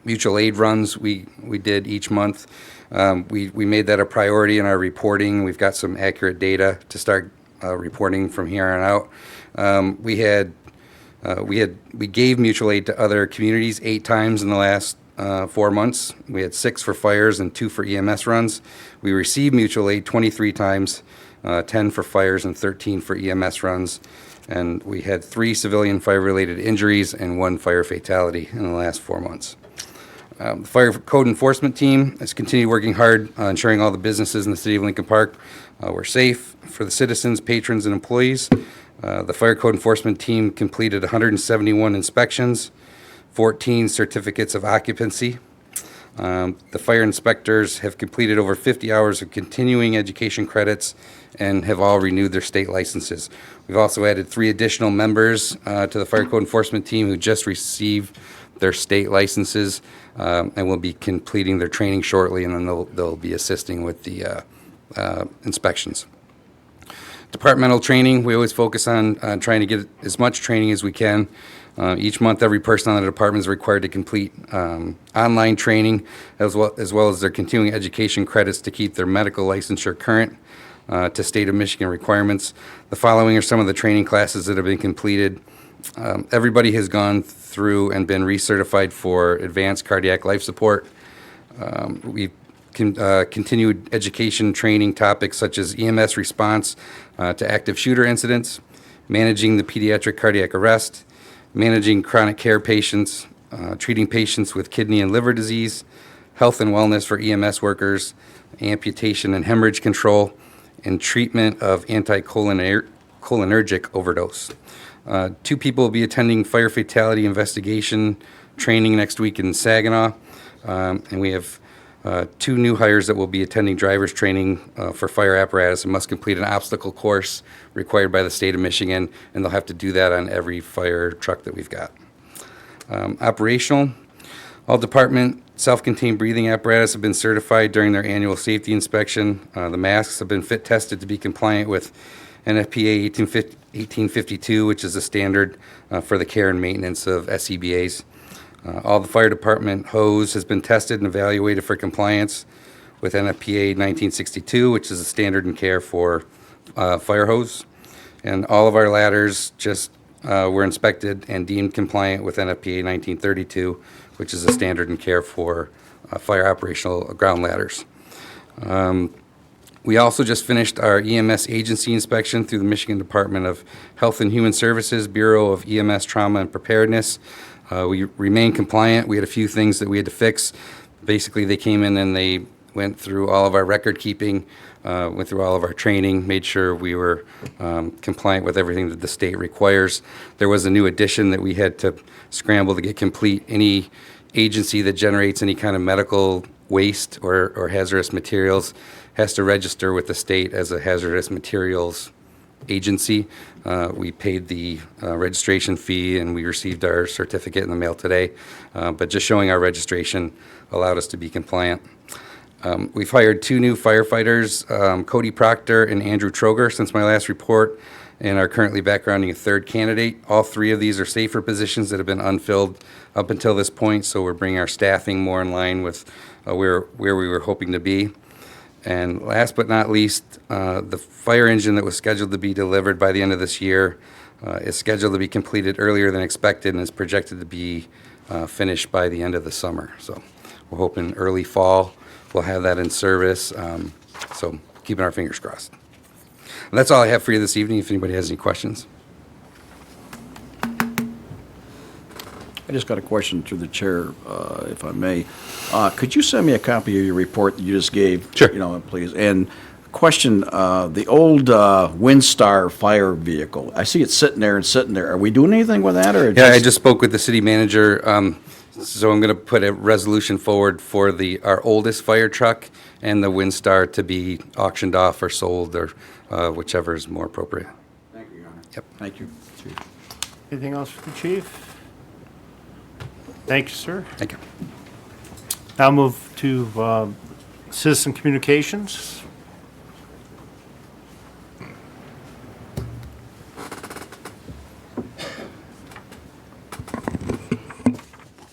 mutual aid runs we did each month. We made that a priority in our reporting. We've got some accurate data to start reporting from here on out. We gave mutual aid to other communities 8 times in the last 4 months. We had 6 for fires and 2 for EMS runs. We received mutual aid 23 times, 10 for fires and 13 for EMS runs. And we had 3 civilian fire-related injuries and 1 fire fatality in the last 4 months. The Fire Code Enforcement Team has continued working hard on ensuring all the businesses in the city of Lincoln Park were safe for the citizens, patrons, and employees. The Fire Code Enforcement Team completed 171 inspections, 14 certificates of occupancy. The fire inspectors have completed over 50 hours of continuing education credits and have all renewed their state licenses. We've also added 3 additional members to the Fire Code Enforcement Team who just received their state licenses and will be completing their training shortly, and then they'll be assisting with the inspections. Departmental training, we always focus on trying to get as much training as we can. Each month, every person on the department is required to complete online training as well as their continuing education credits to keep their medical licensure current to state of Michigan requirements. The following are some of the training classes that have been completed. Everybody has gone through and been recertified for advanced cardiac life support. We've continued education training topics such as EMS response to active shooter incidents, managing the pediatric cardiac arrest, managing chronic care patients, treating patients with kidney and liver disease, health and wellness for EMS workers, amputation and hemorrhage control, and treatment of anticholinergic overdose. 2 people will be attending fire fatality investigation training next week in Saginaw, and we have 2 new hires that will be attending driver's training for fire apparatus and must complete an obstacle course required by the state of Michigan, and they'll have to do that on every fire truck that we've got. Operational, All department self-contained breathing apparatus have been certified during their annual safety inspection. The masks have been fit tested to be compliant with NFPA 1852, which is a standard for the care and maintenance of SCBA's. All the fire department hose has been tested and evaluated for compliance with NFPA 1962, which is a standard in care for fire hose. And all of our ladders just were inspected and deemed compliant with NFPA 1932, which is a standard in care for fire operational ground ladders. We also just finished our EMS agency inspection through the Michigan Department of Health and Human Services, Bureau of EMS Trauma and Preparedness. We remain compliant. We had a few things that we had to fix. Basically, they came in and they went through all of our record keeping, went through all of our training, made sure we were compliant with everything that the state requires. There was a new addition that we had to scramble to get complete. Any agency that generates any kind of medical waste or hazardous materials has to register with the state as a hazardous materials agency. We paid the registration fee and we received our certificate in the mail today. But just showing our registration allowed us to be compliant. We've hired 2 new firefighters, Cody Proctor and Andrew Troger, since my last report, and are currently backgrounding a 3rd candidate. All 3 of these are safer positions that have been unfilled up until this point, so we're bringing our staffing more in line with where we were hoping to be. And last but not least, the fire engine that was scheduled to be delivered by the end of this year is scheduled to be completed earlier than expected and is projected to be finished by the end of the summer. So we're hoping early fall we'll have that in service. So keeping our fingers crossed. And that's all I have for you this evening. If anybody has any questions. I just got a question through the chair, if I may. Could you send me a copy of your report that you just gave? Sure. You know, please. And question, the old Windstar fire vehicle, I see it sitting there. Are we doing anything with that? Or Yeah, I just spoke with the city manager. So I'm going to put a resolution forward for our oldest fire truck and the Windstar to be auctioned off or sold or whichever is more appropriate. Thank you, Your Honor. Yep. Thank you. Anything else for the chief? Thank you, sir. Thank you. Now move to citizen communications.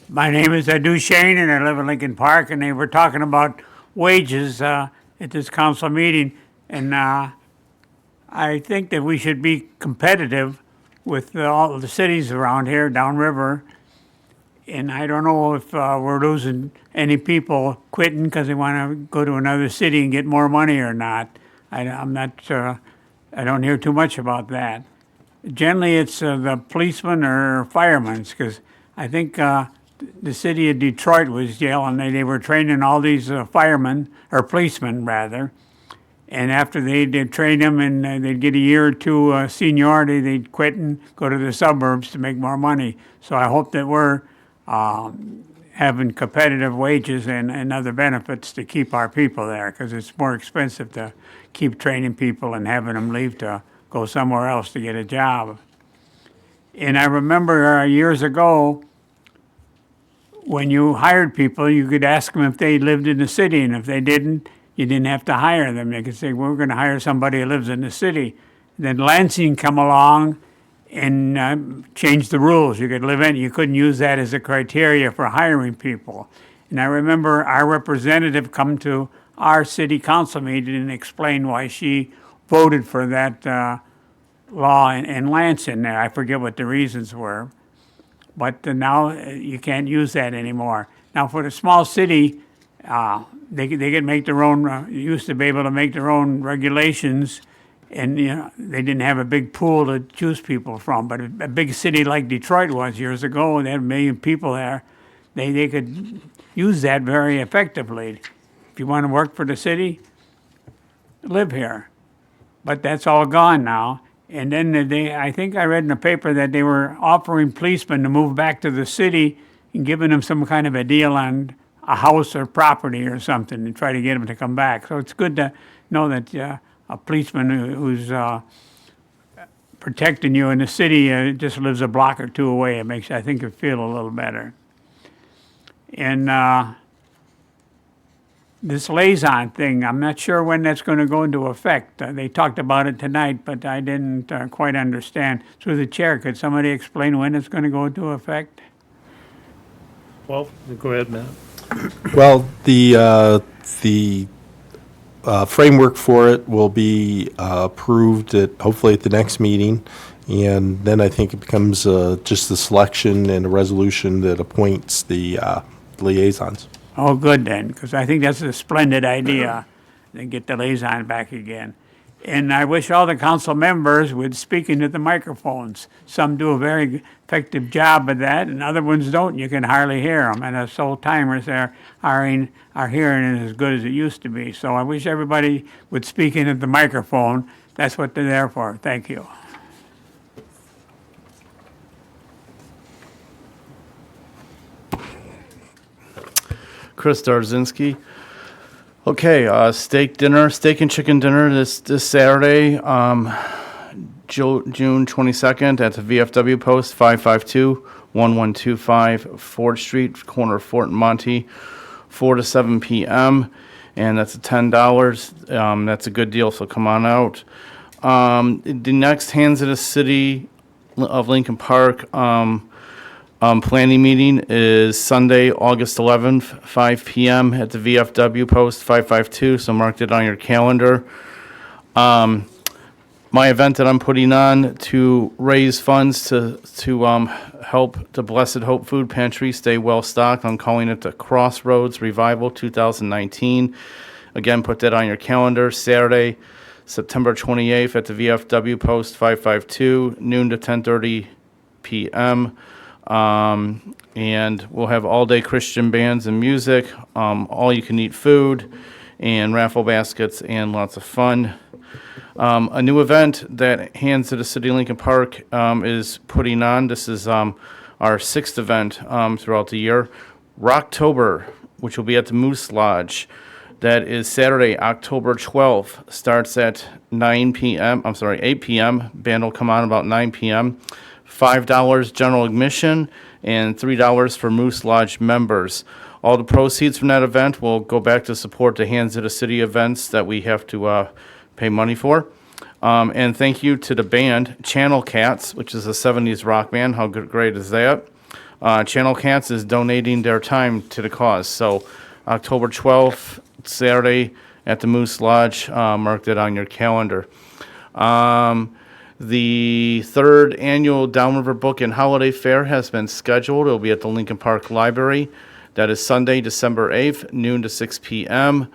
My name is Adu Shane, and I live in Lincoln Park, and they were talking about wages at this council meeting, and I think that we should be competitive with all the cities around here, downriver, and I don't know if we're losing any people quitting because they want to go to another city and get more money or not. I'm not, I don't hear too much about that. Generally, it's the policemen or firemen, because I think the city of Detroit was yelling, they were training all these firemen, or policemen rather, and after they'd train them and they'd get a year or two seniority, they'd quit and go to the suburbs to make more money. So I hope that we're having competitive wages and other benefits to keep our people there, because it's more expensive to keep training people and having them leave to go somewhere else to get a job. And I remember years ago, when you hired people, you could ask them if they lived in the city, and if they didn't, you didn't have to hire them. They could say, well, we're going to hire somebody who lives in the city. Then Lansing come along and changed the rules. You could live in, you couldn't use that as a criteria for hiring people. And I remember our representative come to our city council meeting and explain why she voted for that law in Lansing there. I forget what the reasons were. But now you can't use that anymore. Now for the small city, they can make their own, used to be able to make their own regulations, and you know, they didn't have a big pool to choose people from. But a big city like Detroit was years ago, they had 1 million people there, they could use that very effectively. If you want to work for the city, live here. But that's all gone now. And then I think I read in the paper that they were offering policemen to move back to the city and giving them some kind of a deal on a house or property or something and try to get them to come back. So it's good to know that a policeman who's protecting you in the city just lives a block or two away. It makes, I think, it feel a little better. And this liaison thing, I'm not sure when that's going to go into effect. They talked about it tonight, but I didn't quite understand. Through the chair, could somebody explain when it's going to go into effect? Well, go ahead, Matt. Well, the framework for it will be approved hopefully at the next meeting, and then I think it becomes just the selection and a resolution that appoints the liaisons. Oh, good then, because I think that's a splendid idea, to get the liaison back again. And I wish all the council members would speak into the microphones. Some do a very effective job of that, and other ones don't. You can hardly hear them, and us old-timers are hearing it as good as it used to be. So I wish everybody would speak into the microphone. That's what they're there for. Thank you. Chris Darzinski. Okay, steak and chicken dinner this Saturday, June 22nd at the VFW Post, 552-1125 Ford Street, corner of Fort and Monty, 4 to 7 p.m. And that's $10. That's a good deal, so come on out. The next Hands of the City of Lincoln Park planning meeting is Sunday, August 11th, 5 p.m. at the VFW Post 552, so mark it on your calendar. My event that I'm putting on to raise funds to help the Blessed Hope Food Pantry stay well stocked, I'm calling it the Crossroads Revival 2019. Again, put that on your calendar, Saturday, September 28th at the VFW Post 552, noon to 10:30 p.m. And we'll have all-day Christian bands and music, all-you-can-eat food, and raffle baskets, and lots of fun. A new event that Hands of the City of Lincoln Park is putting on, this is our 6th event throughout the year, Rocktober, which will be at the Moose Lodge. That is Saturday, October 12th, starts at 8 p.m. Band will come on about 9 p.m. $5 general admission and $3 for Moose Lodge members. All the proceeds from that event will go back to support the Hands of the City events that we have to pay money for. And thank you to the band Channel Cats, which is a 70s rock band. How great is that? Channel Cats is donating their time to the cause. So October 12th, Saturday at the Moose Lodge, mark it on your calendar. The 3rd annual Downriver Book and Holiday Fair has been scheduled. It will be at the Lincoln Park Library. That is Sunday, December 8th, noon to 6 p.m.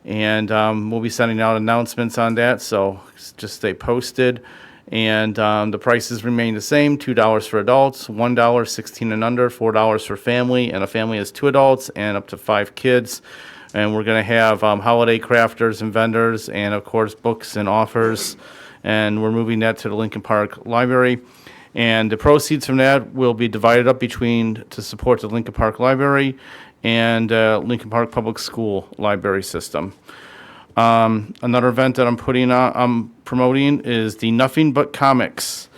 And we'll be sending out announcements on that, so just stay posted. And the prices remain the same, $2 for adults, $1 16 and under, $4 for family, and a family is 2 adults and up to 5 kids. And we're going to have holiday crafters and vendors and, of course, books and offers. And we're moving that to the Lincoln Park Library. And the proceeds from that will be divided up to support the Lincoln Park Library and Lincoln Park Public School library system. Another event that I'm promoting is the Nothing But Comics.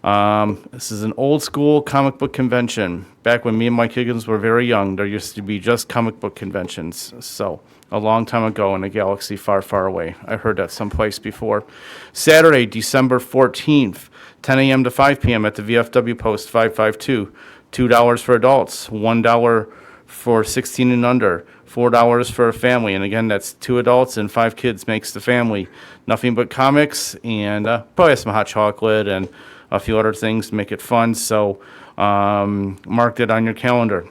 This is an old school comic book convention. Back when me and Mike Higgins were very young, there used to be just comic book conventions. So a long time ago in a galaxy far, far away. I heard that someplace before. Saturday, December 14th, 10 a.m. to 5 p.m. at the VFW Post 552. $2 for adults, $1 for 16 and under, $4 for a family. And again, that's 2 adults and 5 kids makes the family. Nothing But Comics, and probably some hot chocolate and a few other things to make it fun. So mark it on your calendar.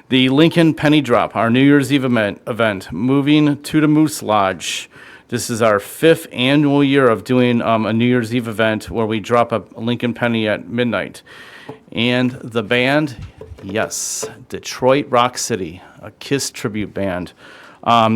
The Lincoln Penny Drop, our New Year's Eve event, moving to the Moose Lodge. This is our 5th annual year of doing a New Year's Eve event where we drop a Lincoln Penny at midnight. And the band, yes, Detroit Rock City, a KISS tribute band.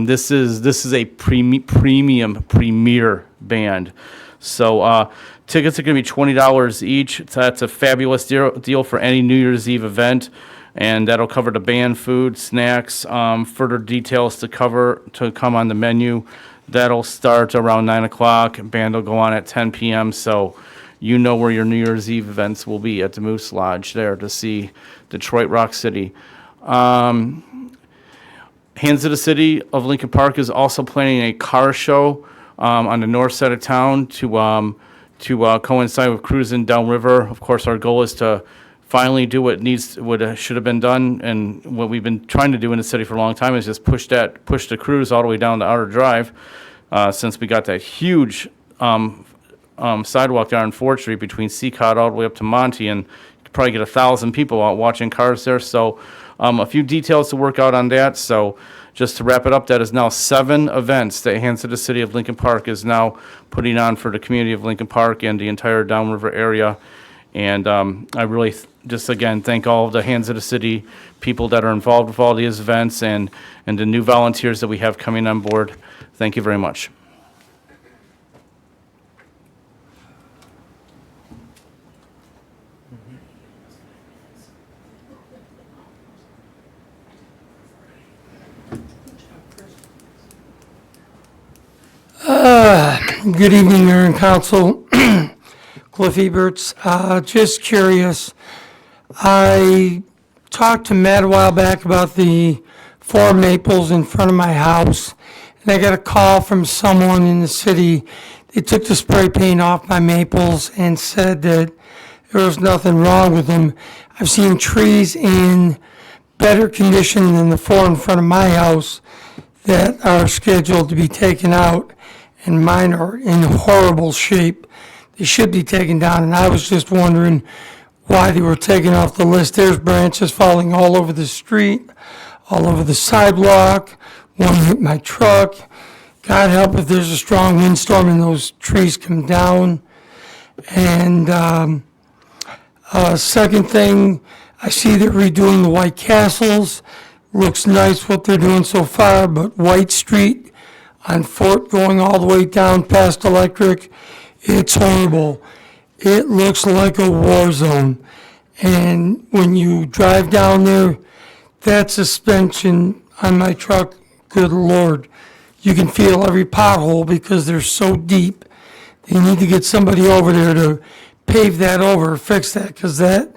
This is a premier band. So tickets are going to be $20 each. That's a fabulous deal for any New Year's Eve event. And that'll cover the band, food, snacks, further details to come on the menu. That'll start around 9 o'clock. Band will go on at 10 p.m. So you know where your New Year's Eve events will be at the Moose Lodge there to see Detroit Rock City. Hands of the City of Lincoln Park is also planning a car show on the north side of town to coincide with cruising downriver. Of course, our goal is to finally do what should have been done, and what we've been trying to do in the city for a long time is just push the cruise all the way down to Outer Drive, since we got that huge sidewalk there on Ford Street between Seacott all the way up to Monty, and you could probably get 1,000 people out watching cars there. So a few details to work out on that. So just to wrap it up, that is now 7 events that Hands of the City of Lincoln Park is now putting on for the community of Lincoln Park and the entire downriver area. And I really just again thank all of the Hands of the City people that are involved with all these events, and the new volunteers that we have coming on board. Thank you very much. Good evening, Mayor and Council. Cliff Eberts. Just curious, I talked to Matt a while back about the 4 maples in front of my house, and I got a call from someone in the city. They took the spray paint off my maples and said that there was nothing wrong with them. I've seen trees in better condition than the 4 in front of my house that are scheduled to be taken out, and mine are in horrible shape. They should be taken down, and I was just wondering why they were taken off the list. There's branches falling all over the street, all over the sidewalk. One hit my truck. God help if there's a strong windstorm and those trees come down. And second thing, I see they're redoing the White Castles. Looks nice what they're doing so far, but White Street on Fort going all the way down past Electric, it's horrible. It looks like a war zone. And when you drive down there, that suspension on my truck, good Lord, you can feel every pothole because they're so deep. They need to get somebody over there to pave that over, fix that, because that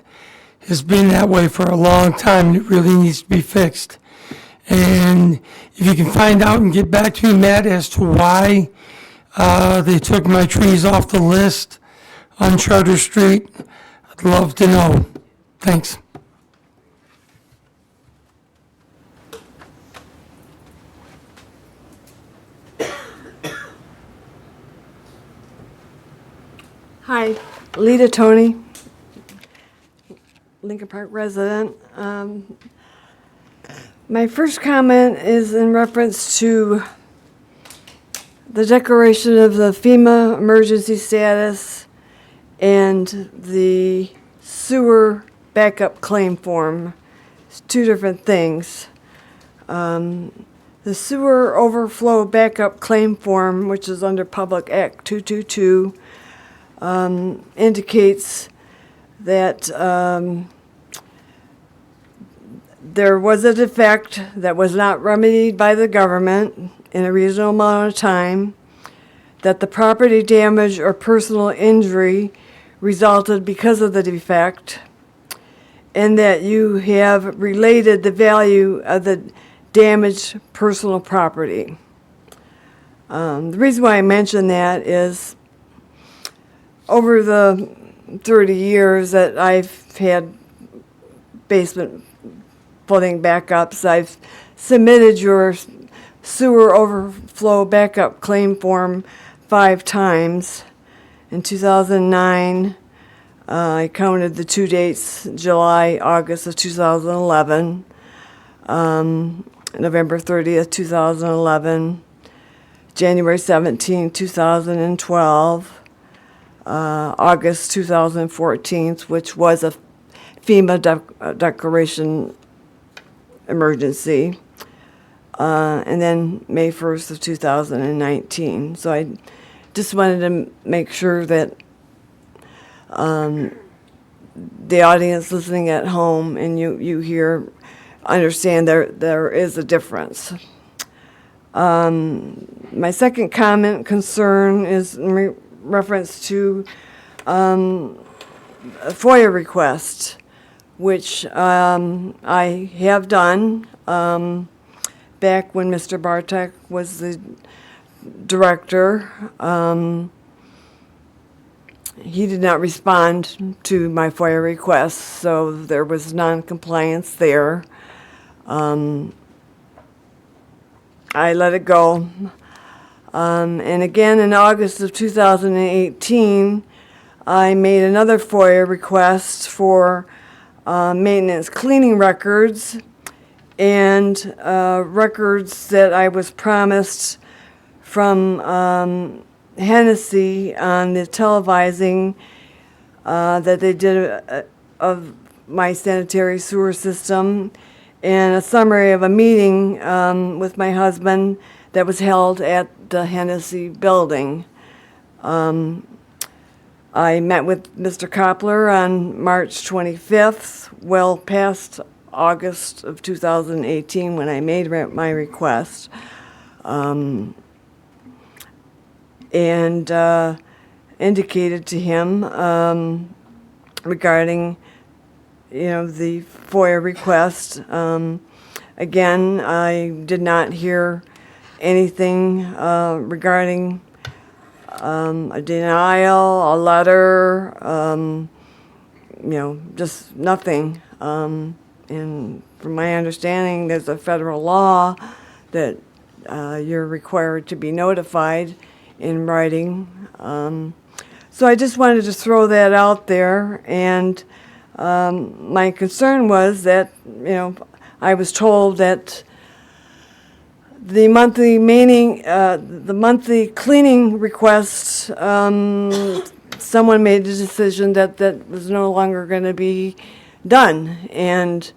has been that way for a long time, and it really needs to be fixed. And if you can find out and get back to me, Matt, as to why they took my trees off the list on Charter Street, I'd love to know. Thanks. Hi, Lita Tony, Lincoln Park resident. My first comment is in reference to the declaration of the FEMA emergency status and the sewer backup claim form. It's 2 different things. The sewer overflow backup claim form, which is under Public Act 222, indicates that there was a defect that was not remedied by the government in a reasonable amount of time, that the property damage or personal injury resulted because of the defect, and that you have related the value of the damaged personal property. The reason why I mention that is over the 30 years that I've had basement flooding backups, I've submitted your sewer overflow backup claim form 5 times. In 2009, I counted the 2 dates, July, August of 2011, November 30th, 2011, January 17, 2012, August 2014, which was a FEMA declaration emergency, and then May 1st of 2019. So I just wanted to make sure that the audience listening at home and you here understand there is a difference. My second comment concern is in reference to a FOIA request which I have done back when Mr. Bartek was the director. He did not respond to my FOIA request, so there was non-compliance there. I let it go. And again, in August of 2018, I made another FOIA request for maintenance cleaning records and records that I was promised from Hennessy on the televising that they did of my sanitary sewer system, and a summary of a meeting with my husband that was held at the Hennessy building. I met with Mr. Koppler on March 25th, well past August of 2018 when I made my request. And indicated to him regarding, the FOIA request. Again, I did not hear anything regarding a denial, a letter, just nothing. And from my understanding, there's a federal law that you're required to be notified in writing. So I just wanted to throw that out there, and my concern was that, I was told that the monthly cleaning requests, someone made the decision that was no longer going to be done. And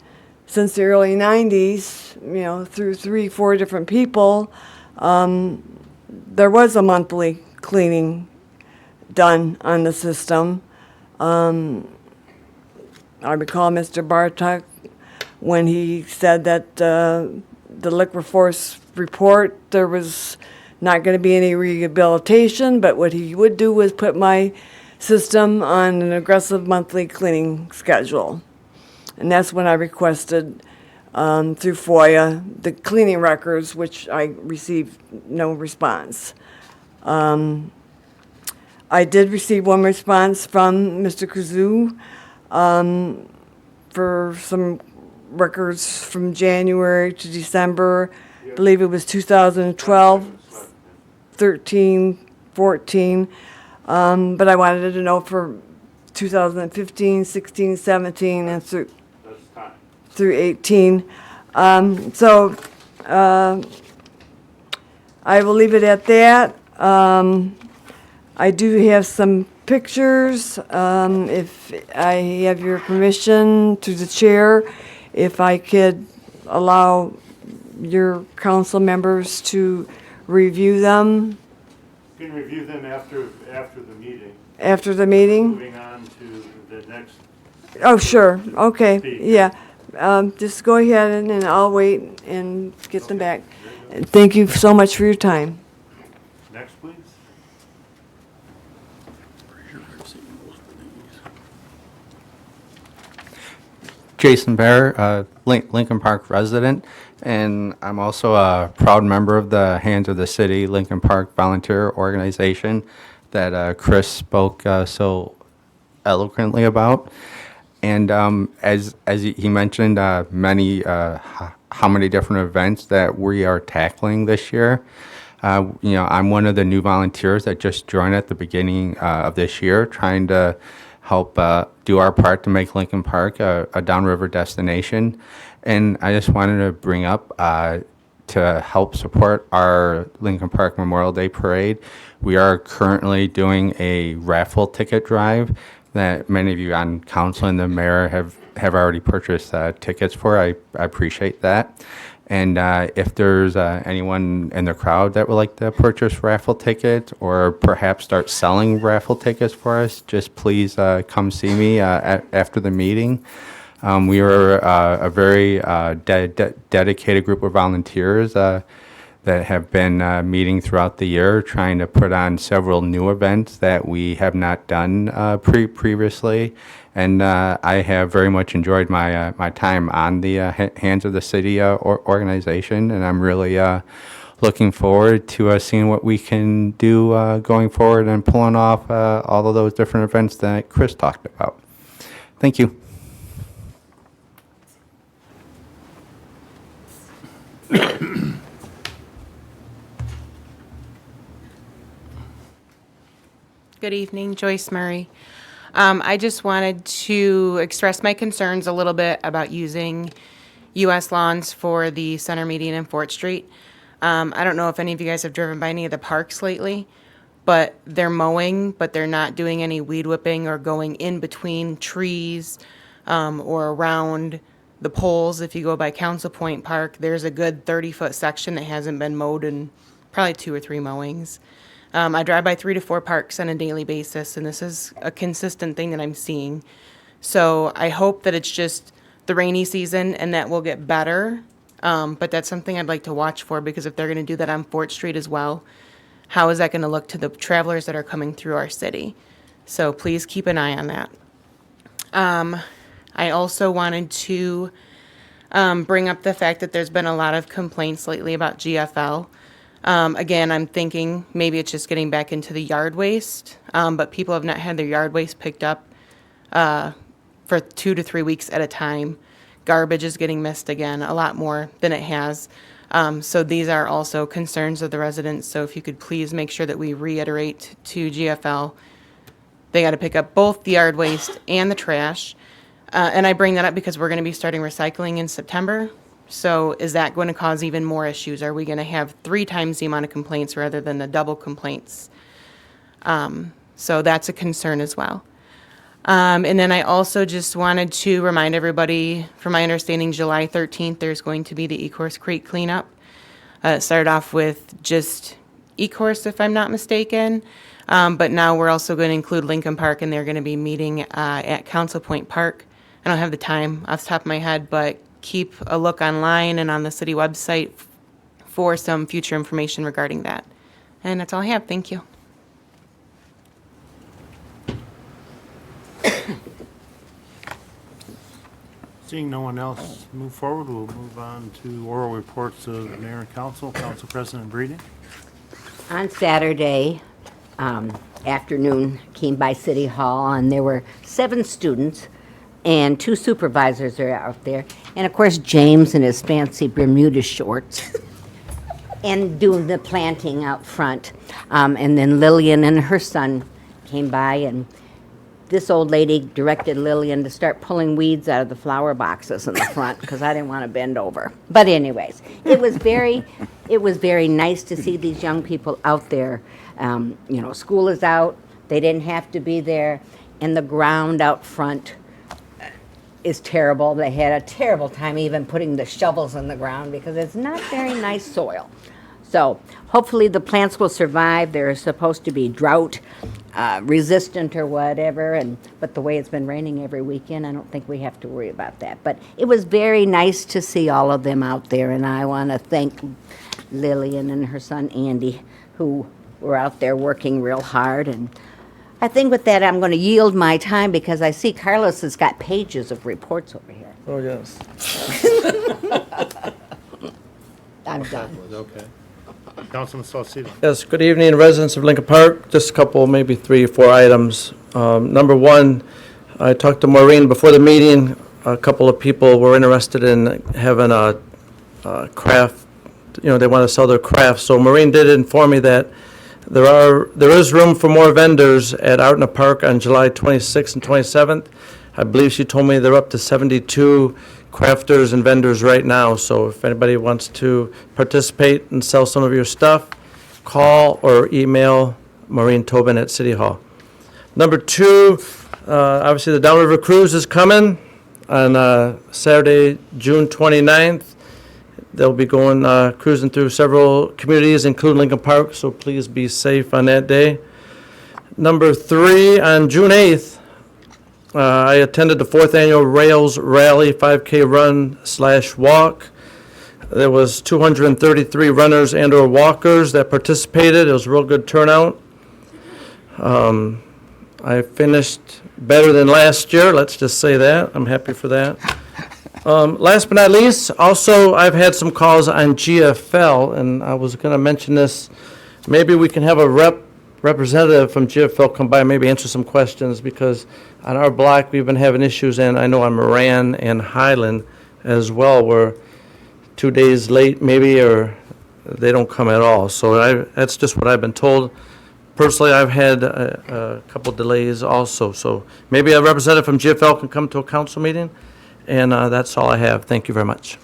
since the early 90s, through 3-4 different people, there was a monthly cleaning done on the system. I recall Mr. Bartok when he said that the Liquor Force report, there was not going to be any rehabilitation, but what he would do was put my system on an aggressive monthly cleaning schedule. And that's when I requested through FOIA the cleaning records, which I received no response. I did receive one response from Mr. Kazoo for some records from January to December. I believe it was 2012, 13, 14. But I wanted to know for 2015, 16, 17, and through 18. So I will leave it at that. I do have some pictures, if I have your permission through the chair, if I could allow your council members to review them. You can review them after the meeting. After the meeting? Moving on to the next. Oh, sure, okay, yeah. Just go ahead and I'll wait and get them back. And thank you so much for your time. Next, please. Jason Bear, Lincoln Park resident, and I'm also a proud member of the Hands of the City Lincoln Park volunteer organization that Chris spoke so eloquently about. And as he mentioned, how many different events that we are tackling this year. I'm one of the new volunteers that just joined at the beginning of this year, trying to help do our part to make Lincoln Park a downriver destination. And I just wanted to bring up to help support our Lincoln Park Memorial Day Parade. We are currently doing a raffle ticket drive that many of you on council and the mayor have already purchased tickets for. I appreciate that. And if there's anyone in the crowd that would like to purchase raffle tickets or perhaps start selling raffle tickets for us, just please come see me after the meeting. We are a very dedicated group of volunteers that have been meeting throughout the year, trying to put on several new events that we have not done previously. And I have very much enjoyed my time on the Hands of the City organization, and I'm really looking forward to seeing what we can do going forward and pulling off all of those different events that Chris talked about. Thank you. Good evening, Joyce Murray. I just wanted to express my concerns a little bit about using U.S. lawns for the center meeting in Fort Street. I don't know if any of you guys have driven by any of the parks lately, but they're mowing, but they're not doing any weed whipping or going in between trees or around the poles. If you go by Council Point Park, there's a good 30-foot section that hasn't been mowed in probably 2 or 3 mowings. I drive by 3 to 4 parks on a daily basis, and this is a consistent thing that I'm seeing. So I hope that it's just the rainy season and that will get better. But that's something I'd like to watch for, because if they're going to do that on Fort Street as well, how is that going to look to the travelers that are coming through our city? So please keep an eye on that. I also wanted to bring up the fact that there's been a lot of complaints lately about GFL. Again, I'm thinking maybe it's just getting back into the yard waste, but people have not had their yard waste picked up for 2 to 3 weeks at a time. Garbage is getting missed again, a lot more than it has. So these are also concerns of the residents. So if you could please make sure that we reiterate to GFL, they got to pick up both the yard waste and the trash. And I bring that up because we're going to be starting recycling in September. So is that going to cause even more issues? Are we going to have 3 times the amount of complaints rather than the double complaints? So that's a concern as well. And then I also just wanted to remind everybody, from my understanding, July 13th, there's going to be the Ecorse Creek cleanup. It started off with just Ecorse, if I'm not mistaken. But now we're also going to include Lincoln Park, and they're going to be meeting at Council Point Park. I don't have the time off the top of my head, but keep a look online and on the city website for some future information regarding that. And that's all I have. Thank you. Seeing no one else move forward, we'll move on to oral reports of mayor and council. Council President Breeding. On Saturday afternoon, came by City Hall, and there were 7 students and 2 supervisors are out there. And of course, James in his fancy Bermuda shorts and doing the planting out front. And then Lillian and her son came by, and this old lady directed Lillian to start pulling weeds out of the flower boxes in the front, because I didn't want to bend over. But anyways, it was very nice to see these young people out there. School is out. They didn't have to be there. And the ground out front is terrible. They had a terrible time even putting the shovels in the ground because it's not very nice soil. So hopefully the plants will survive. They're supposed to be drought resistant or whatever, but the way it's been raining every weekend, I don't think we have to worry about that. But it was very nice to see all of them out there, and I want to thank Lillian and her son Andy, who were out there working real hard. And I think with that, I'm going to yield my time because I see Carlos has got pages of reports over here. Oh, yes. I'm done. Okay. Councilman Salcedo. Yes, good evening, residents of Lincoln Park. Just a couple, maybe 3 or 4 items. Number one, I talked to Maureen before the meeting. A couple of people were interested in having a craft, they want to sell their crafts. So Maureen did inform me that there is room for more vendors out in the park on July 26th and 27th. I believe she told me they're up to 72 crafters and vendors right now. So if anybody wants to participate and sell some of your stuff, call or email Maureen Tobin at City Hall. Number 2, obviously the Downriver Cruise is coming on Saturday, June 29th. They'll be going cruising through several communities, including Lincoln Park, so please be safe on that day. Number 3, on June 8th, I attended the 4th Annual Rails Rally 5K Run/Walk. There was 233 runners and/or walkers that participated. It was a real good turnout. I finished better than last year, let's just say that. I'm happy for that. Last but not least, also, I've had some calls on GFL, and I was going to mention this. Maybe we can have a representative from GFL come by and maybe answer some questions, because on our block, we've been having issues, and I know on Moran and Highland as well, where 2 days late maybe, or they don't come at all. So that's just what I've been told. Personally, I've had a couple delays also, so maybe a representative from GFL can come to a council meeting, and that's all I have. Thank you very much.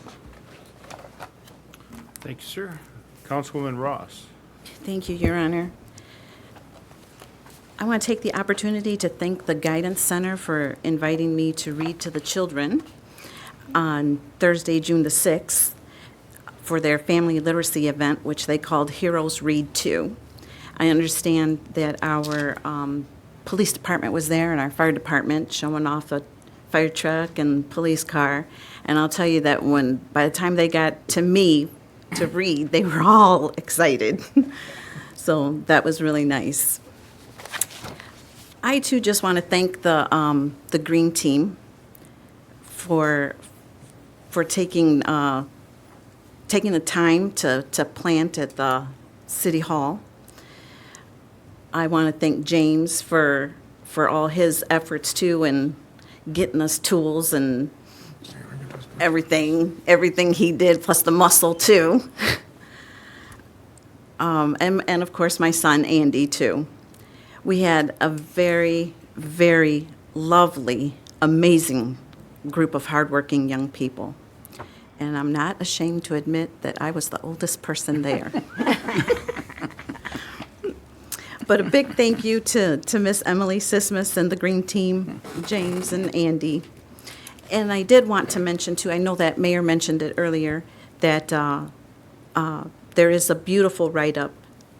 Thank you, sir. Councilwoman Ross. Thank you, Your Honor. I want to take the opportunity to thank the Guidance Center for inviting me to read to the children on Thursday, June the 6th, for their family literacy event, which they called Heroes Read 2. I understand that our police department was there and our fire department showing off a fire truck and police car. And I'll tell you that by the time they got to me to read, they were all excited. So that was really nice. I too just want to thank the Green Team for taking the time to plant at the City Hall. I want to thank James for all his efforts too, and getting us tools and everything he did, plus the muscle too. And of course my son Andy too. We had a very, very lovely, amazing group of hardworking young people. And I'm not ashamed to admit that I was the oldest person there. But a big thank you to Miss Emily Sismas and the Green Team, James and Andy. And I did want to mention too, I know that Mayor mentioned it earlier, that there is a beautiful write-up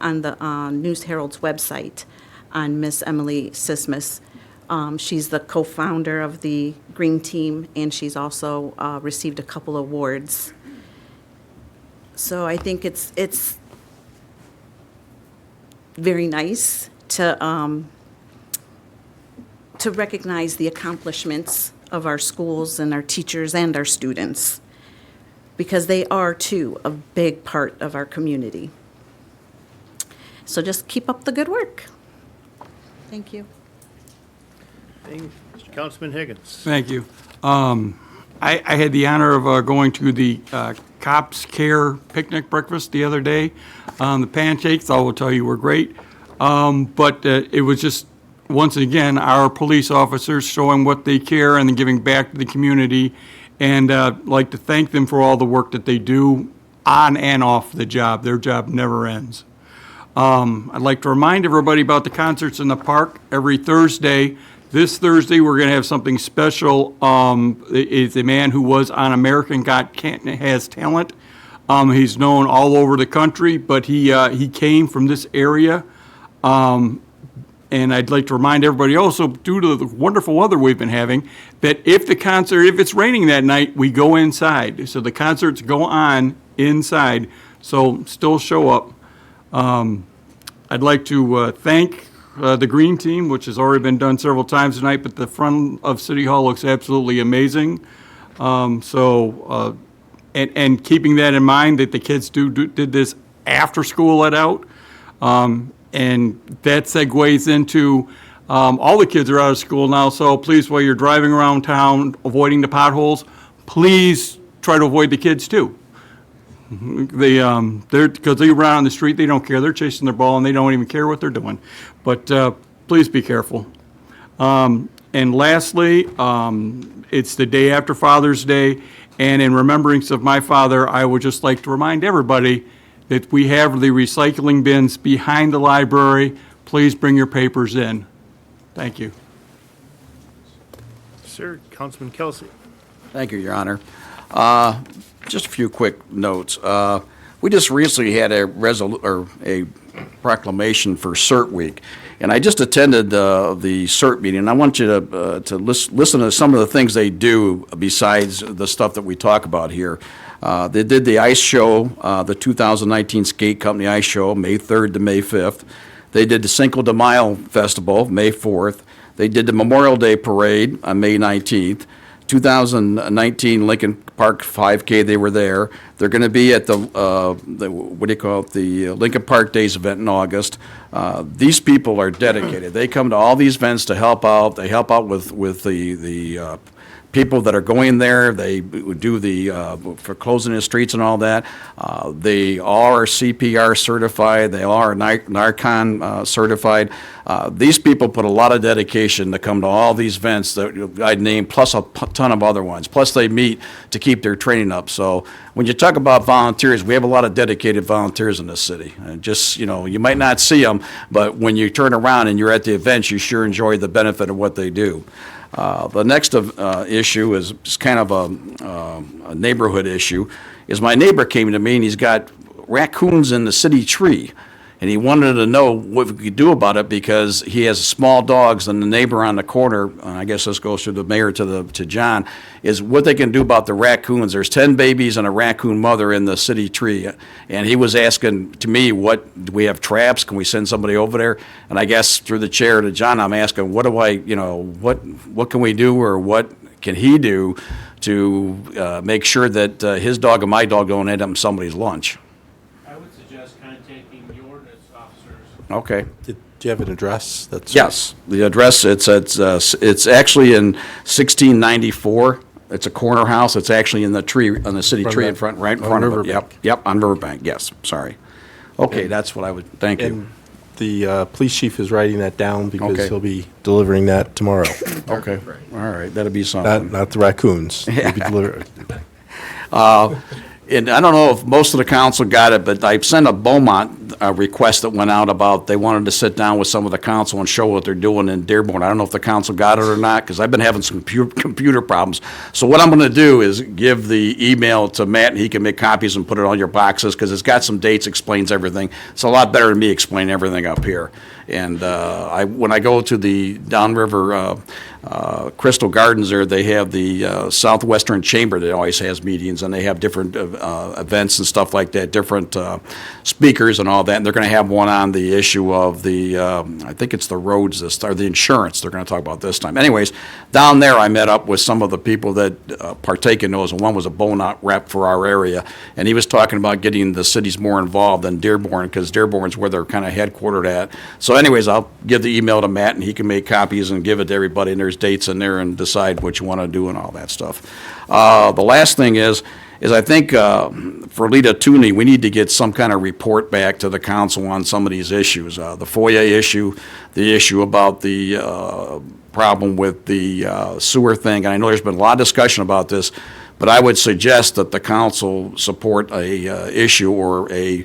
on the News Herald's website on Miss Emily Sismas. She's the co-founder of the Green Team, and she's also received a couple awards. So I think it's very nice to recognize the accomplishments of our schools and our teachers and our students, because they are too a big part of our community. So just keep up the good work. Thank you. Councilman Higgins. Thank you. I had the honor of going to the Cops Care picnic breakfast the other day. The pancakes, I will tell you, were great. But it was just, once again, our police officers showing what they care and then giving back to the community. And I'd like to thank them for all the work that they do on and off the job. Their job never ends. I'd like to remind everybody about the concerts in the park every Thursday. This Thursday, we're going to have something special. It's a man who was on American Got Has Talent. He's known all over the country, but he came from this area. And I'd like to remind everybody also, due to the wonderful weather we've been having, that if it's raining that night, we go inside. So the concerts go on inside. So still show up. I'd like to thank the Green Team, which has already been done several times tonight, but the front of City Hall looks absolutely amazing. And keeping that in mind, that the kids did this after school let out. And that segues into all the kids are out of school now, so please, while you're driving around town, avoiding the potholes, please try to avoid the kids too. Because they run on the street, they don't care. They're chasing their ball and they don't even care what they're doing. But please be careful. And lastly, it's the day after Father's Day, and in remembrance of my father, I would just like to remind everybody that we have the recycling bins behind the library. Please bring your papers in. Thank you. Sir, Councilman Kelsey. Thank you, Your Honor. Just a few quick notes. We just recently had a proclamation for CERT Week. And I just attended the CERT meeting, and I want you to listen to some of the things they do besides the stuff that we talk about here. They did the ice show, the 2019 Skate Company Ice Show, May 3rd to May 5th. They did the Cinco de Mayo Festival, May 4th. They did the Memorial Day Parade on May 19th. 2019 Lincoln Park 5K, they were there. They're going to be at the Lincoln Park Days event in August. These people are dedicated. They come to all these events to help out. They help out with the people that are going there. They do for closing the streets and all that. They all are CPR certified. They all are Narcan certified. These people put a lot of dedication to come to all these events that I'd name, plus a ton of other ones. Plus they meet to keep their training up. So when you talk about volunteers, we have a lot of dedicated volunteers in this city. And just, you might not see them, but when you turn around and you're at the events, you sure enjoy the benefit of what they do. The next issue is kind of a neighborhood issue, is my neighbor came to me and he's got raccoons in the city tree. And he wanted to know what we could do about it because he has small dogs, and the neighbor on the corner, I guess this goes through the mayor to John, is what they can do about the raccoons. There's 10 babies and a raccoon mother in the city tree. And he was asking to me, do we have traps? Can we send somebody over there? And I guess through the chair to John, I'm asking, what can we do, or what can he do to make sure that his dog and my dog don't end up in somebody's lunch? Okay. Do you have an address? Yes, the address, it's actually in 1694. It's a corner house. It's actually in the tree, on the city tree in front, right in front of it. Yep, on Riverbank, yes, sorry. Okay, that's what I would, thank you. And the police chief is writing that down because Okay. he'll be delivering that tomorrow. Okay, all right, that'll be something. Not the raccoons. He'll be delivering. And I don't know if most of the council got it, but I sent a Beaumont request that went out about, they wanted to sit down with some of the council and show what they're doing in Dearborn. I don't know if the council got it or not, because I've been having some computer problems. So what I'm going to do is give the email to Matt, and he can make copies and put it on your boxes, because it's got some dates, explains everything. It's a lot better than me explaining everything up here. And when I go to the downriver Crystal Gardens there, they have the Southwestern Chamber that always has meetings, and they have different events and stuff like that, different speakers and all that. And they're going to have one on the issue of the, I think it's the roads, or the insurance they're going to talk about this time. Anyways, down there I met up with some of the people that partake in those, and one was a Beaumont rep for our area. And he was talking about getting the cities more involved in Dearborn, because Dearborn's where they're kind of headquartered at. So anyways, I'll give the email to Matt, and he can make copies and give it to everybody, and there's dates in there, and decide what you want to do and all that stuff. The last thing is I think for Lita Tooney, we need to get some kind of report back to the council on some of these issues. The FOIA issue, the issue about the problem with the sewer thing, and I know there's been a lot of discussion about this, but I would suggest that the council support a issue or a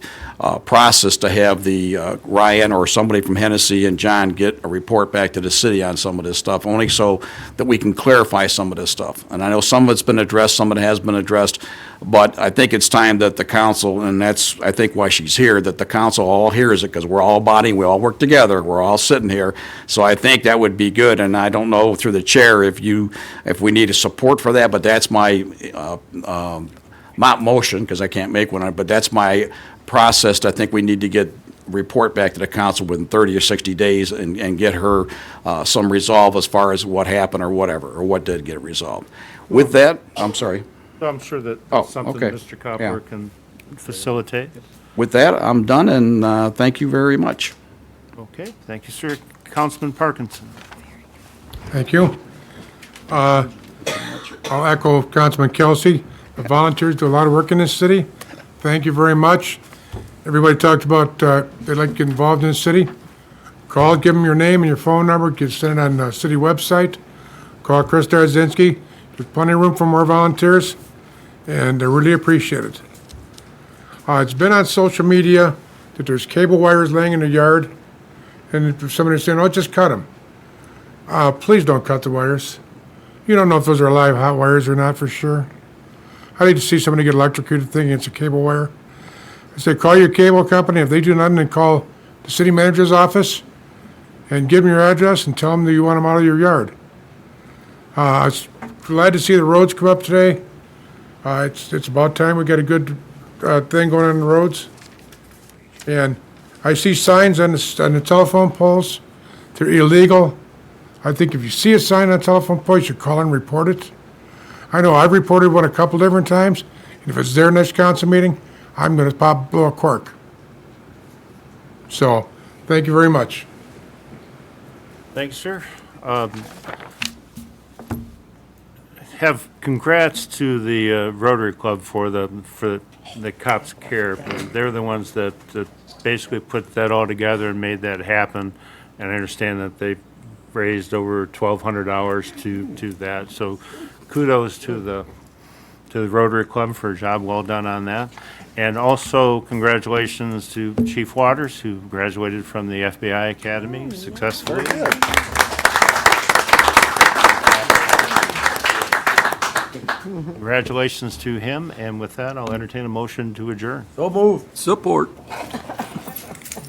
process to have the Ryan or somebody from Hennessy and John get a report back to the city on some of this stuff, only so that we can clarify some of this stuff. And I know some of it's been addressed, some of it has been addressed, but I think it's time that the council, and that's, I think, why she's here, that the council all hears it, because we're all a body, we all work together, we're all sitting here. So I think that would be good, and I don't know through the chair if we need a support for that, but that's my, not motion, because I can't make one, but that's my process. I think we need to get report back to the council within 30 or 60 days and get her some resolve as far as what happened or whatever, or what did get resolved. With that, I'm sorry. I'm sure that something okay. Mr. Copper can facilitate. With that, I'm done, and thank you very much. Okay, thank you, sir. Councilman Parkinson. Thank you. I'll echo Councilman Kelsey. The volunteers do a lot of work in this city. Thank you very much. Everybody talked about they'd like to get involved in the city. Call, give them your name and your phone number, get sent it on the city website. Call Chris Darzinski. There's plenty of room for more volunteers, and I really appreciate it. It's been on social media that there's cable wires laying in the yard, and if somebody's saying, oh, just cut them. Please don't cut the wires. You don't know if those are live hot wires or not for sure. I hate to see somebody get electrocuted thinking it's a cable wire. I say, call your cable company. If they do nothing, then call the city manager's office and give them your address and tell them that you want them out of your yard. I was glad to see the roads come up today. It's about time we get a good thing going on the roads. And I see signs on the telephone poles. They're illegal. I think if you see a sign on a telephone pole, you should call and report it. I know I've reported one a couple different times. And if it's their next council meeting, I'm going to blow a cork. So, thank you very much. Thanks, sir. Have congrats to the Rotary Club for the Cops Care. They're the ones that basically put that all together and made that happen. And I understand that they've raised over $1,200 to that. So kudos to the Rotary Club for a job well done on that. And also congratulations to Chief Waters, who graduated from the FBI Academy successfully. Congratulations to him, and with that, I'll entertain a motion to adjourn. So moved. Support.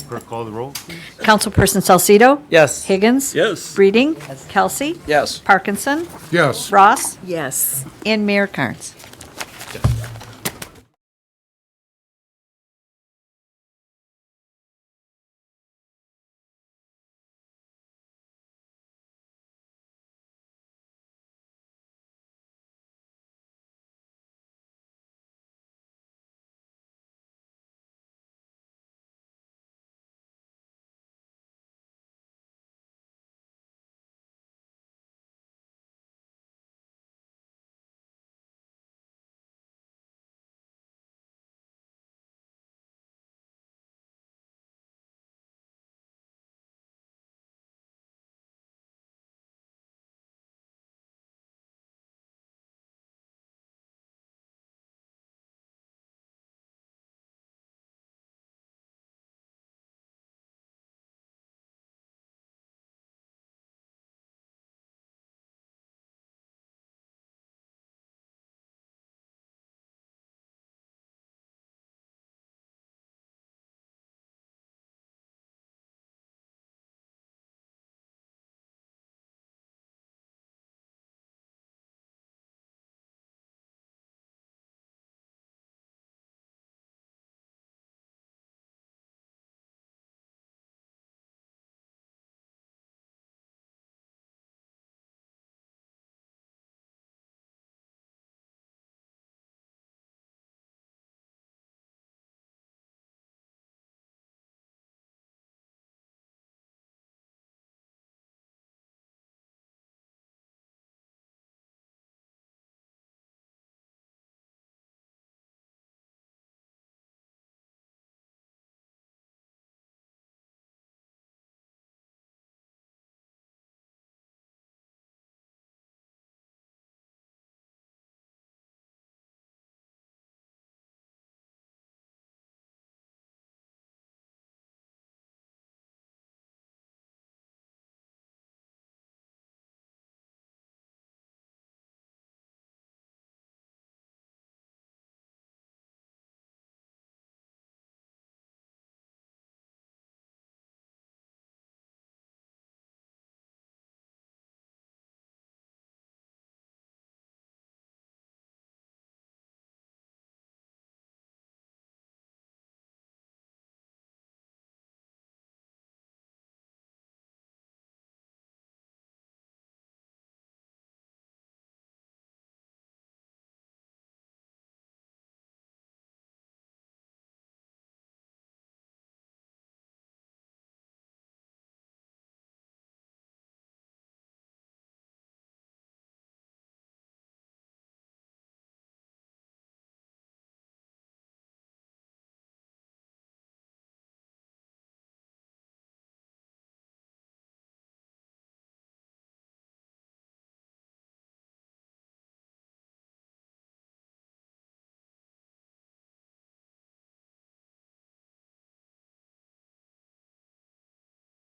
Clerk, call the roll, please. Councilperson Salcido? Yes. Higgins? Yes. Breeding? Kelsey? Yes. Parkinson? Yes. Ross? Yes. And Mayor Carnes.